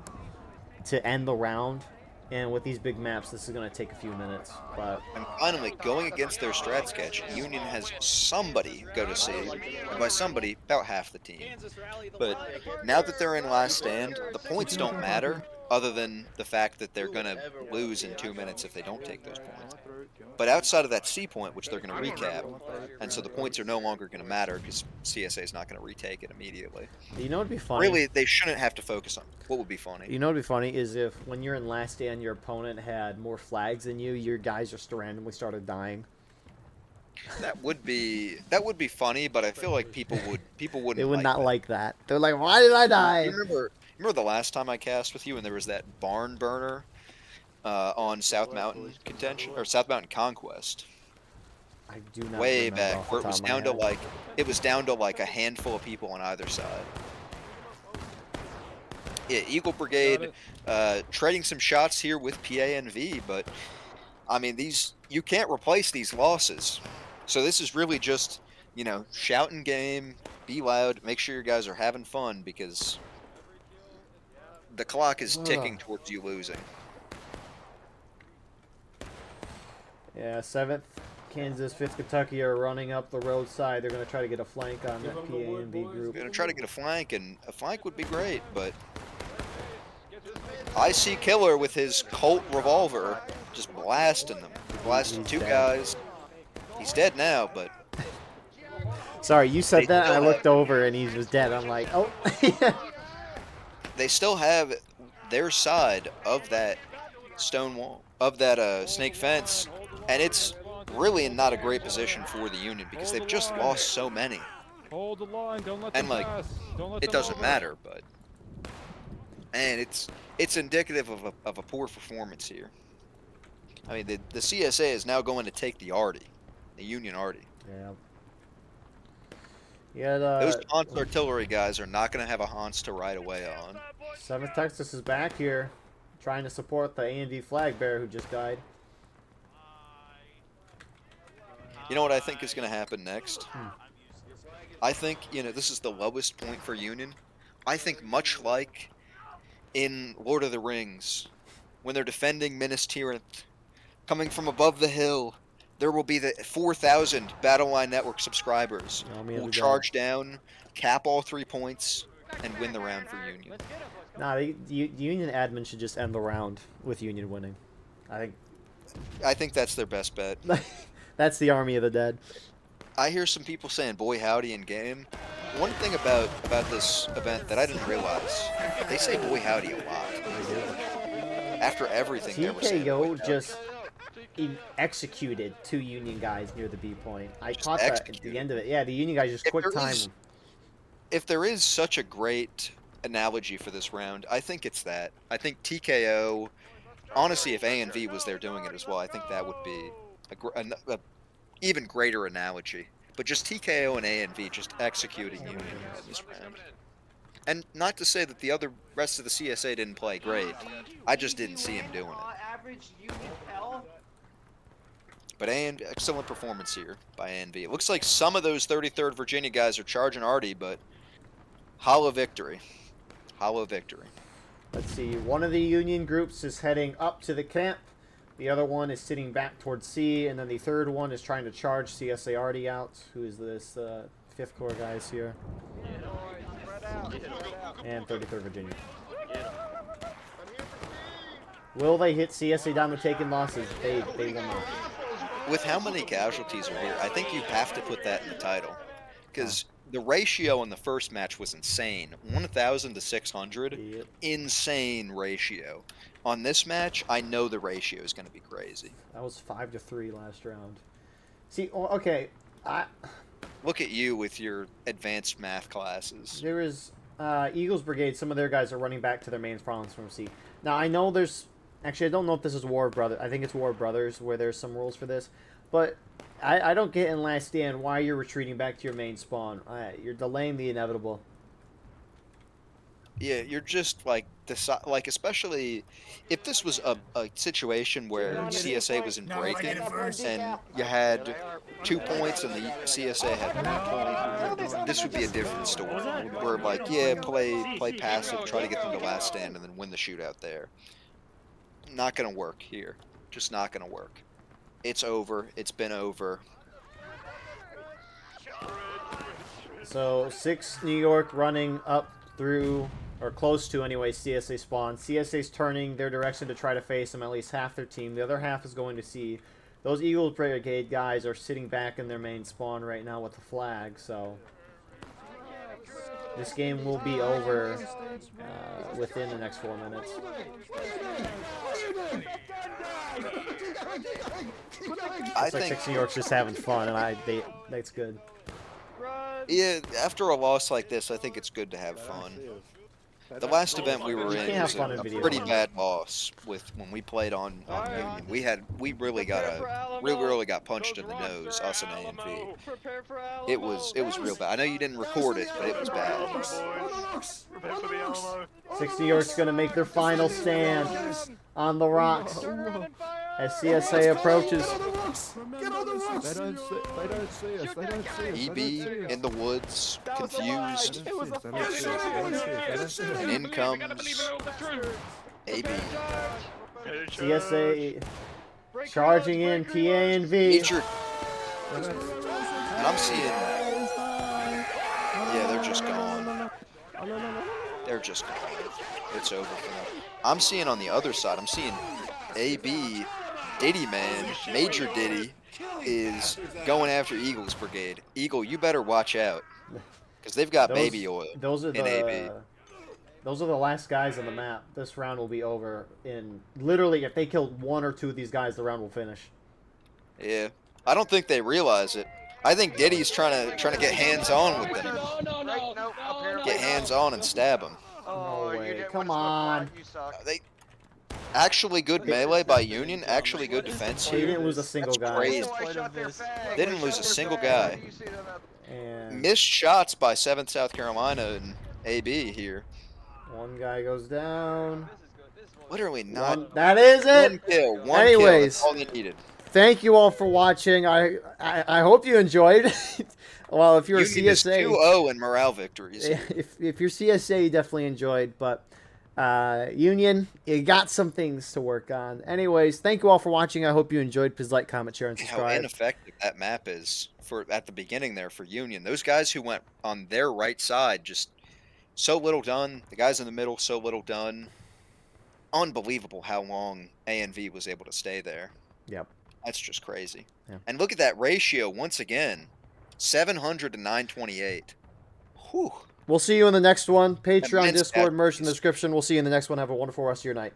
to end the round. And with these big maps, this is going to take a few minutes. But And finally, going against their strat sketch, Union has somebody go to C. And by somebody, about half the team. But now that they're in last stand, the points don't matter, other than the fact that they're going to lose in 2 minutes if they don't take those points. But outside of that C point, which they're going to recap, and so the points are no longer going to matter because CSA is not going to retake it immediately. you know what would be funny? Really, they shouldn't have to focus on what would be funny. You know what would be funny is if when you're in last stand, your opponent had more flags than you, your guys just randomly started dying. That would be funny, but I feel like people wouldn't. They would like not that. like that. They're like, why did I die? You remember the last time I cast with you and there was that barn burner on South Mountain Contention or South Mountain Conquest I do not way remember back off the where it top was of my down to head. like a handful of people on either side. Yeah, Eagle Brigade trading some shots here with PA and V, but I mean you can't replace these losses. So this is really just, shout in game, be loud, make sure your guys are having fun because the clock is ticking towards you losing. Yeah, 7th Kansas, 5th Kentucky are running up the roadside. They're going to try to get a flank on that PA and B group. Gonna try to get a flank, and a flank would be great, but I see Killer with his Colt revolver just blasting them. Blasting He's 2 dead. guys. He's dead now, but Sorry, you said They that, and I still looked over, and he was dead. I'm like, oh. they still have their side of that stone wall, of that snake fence, and it's really in not a great position for the Union because they've just lost so many. Hold the line. Don't let And, them like, pass. Don't let It them doesn't over. matter, but and it's indicative of a poor performance here. I mean, the CSA is now going to take the Arty, the Union Arty. Yeah. Yeah, Those the Hans artillery guys are not going to have a Hans to ride away on. 7th Texas is back here, trying to support the A&V flag bearer who just died. You know what I think is going to happen next? I think, this is the lowest point for Union. I think much like in Lord of the Rings, when they're defending Minas Tirith, coming from above the hill, there will be the 4,000 Battle Line Network subscribers Army who of will the Dead. charge down, cap all 3 points, and win the round for Union. Nah, the Union admin should just end the round with Union winning. I think that's their best bet. That's the Army of the Dead. I hear some people saying boy howdy in game. One thing about this event that I didn't realize, they say boy howdy a lot. After everything they were saying. boy TKO howdy. just executed 2 Union guys near the B point. I caught that at the end of it. Yeah, the Union guys just If quick there time is- them. If there is such a great analogy for this round, I think it's that. I think TKO, honestly, if A and V was there doing it as well, I think that would be a even greater analogy. But just TKO and A and V just executing Union in this round. And not to say that the rest of the CSA didn't play great. I just didn't see him doing it. But excellent performance here by A&V. It looks like some of those 33rd Virginia guys are charging Arty, but hollow victory. Hollow victory. Let's see. One of the Union groups is heading up to the camp. The other one is sitting back towards C, and then the third one is trying to charge CSA Arty out. Who is this 5th Corps guys here? And 33rd Virginia. Will they hit CSA down with taking losses? They will not. With how many casualties are here, I think you have to put that in the title. Because the ratio in the first match was insane. 1,000 to 600. Yep. Insane ratio. On this match, I know the ratio is going to be crazy. That was 5-3 last round. See, okay, Look at you with your advanced math classes. there is Eagles Brigade. Some of their guys are running back to their main fronts from C. Now I know there's actually I don't know if this is War of Brothers. I think it's War of Brothers where there's some rules for this, but I don't get in Last Stand why you're retreating back to your main spawn. You're delaying the inevitable. Yeah, you're just like especially if this was a situation where CSA was in break-in and you had 2 points and the CSA had 1 point, this would be a different story. Where like, yeah, play passive, try to get them to last stand, and then win the shootout there. Not gonna work here. Just not gonna work. It's over. It's been over. So 6 New York running up through, or close to anyway, CSA spawn. CSA's turning their direction to try to face them, at least half their team. The other half is going to C. Those Eagles Brigade guys are sitting back in their main spawn right now with the flag, so this game will be over within the next 4 minutes. I It's like think 6 New York's just having fun, and that's good. yeah, after a loss like this, I think it's good to have fun. The last event we were You in can't have was fun in a video pretty games. bad loss when we played on Union. We really got punched in the nose, us and A&V. It was real bad. I know you didn't record it, but it was bad. 6 New York's going to make their final stand on the rocks as CSA approaches. Get on the rocks! They don't see us. They don't see us. EB in the woods, confused, and in comes AB. CSA charging in PA and V. Major, and I'm seeing, yeah, they're just gone. They're just gone. It's over for them. I'm seeing on the other side, I'm seeing AB, Diddy Man, Major Diddy, is going after Eagles Brigade. Eagle, you better watch out. Because they've got baby oil Those are in AB. Those are the last guys on the map. This round will be over in literally if they kill 1 or 2 of these guys, the round will finish. Yeah. I don't think they realize it. I think Diddy's trying to get hands on with them. Get hands on and stab him. No way. Union, Come what is my on. point? You suck. They actually good melee by Union. Actually good defense They here. didn't lose a single That's guy. crazy. Oh, I shot their fag. Didn't I lose shot a their single fag. guy. You see that? And Missed shots by 7th South Carolina and AB here. one guy goes down. Literally not. That is it. One kill. One kill. Anyways. That's all they needed. Thank you all for watching. I hope you enjoyed. Well, if you're Union a is CSA, 2-0 in morale victories. if you're CSA, you definitely enjoyed. But Union, you got some things to work on. Anyways, thank you all for watching. I hope you enjoyed. Please like, comment, share, and How subscribe. ineffective that map is for at the beginning there for Union. Those guys who went on their right side, just so little done. The guys in the middle, so little done. Unbelievable how long ANV was able to stay there. Yep. That's just crazy. Yeah. And look at that ratio once again. 700 to 928. Whew. We'll see you in the next one. Patreon, Immense Discord, merch in the accuracy. description. We'll see you in the next one. Have a wonderful rest of your night.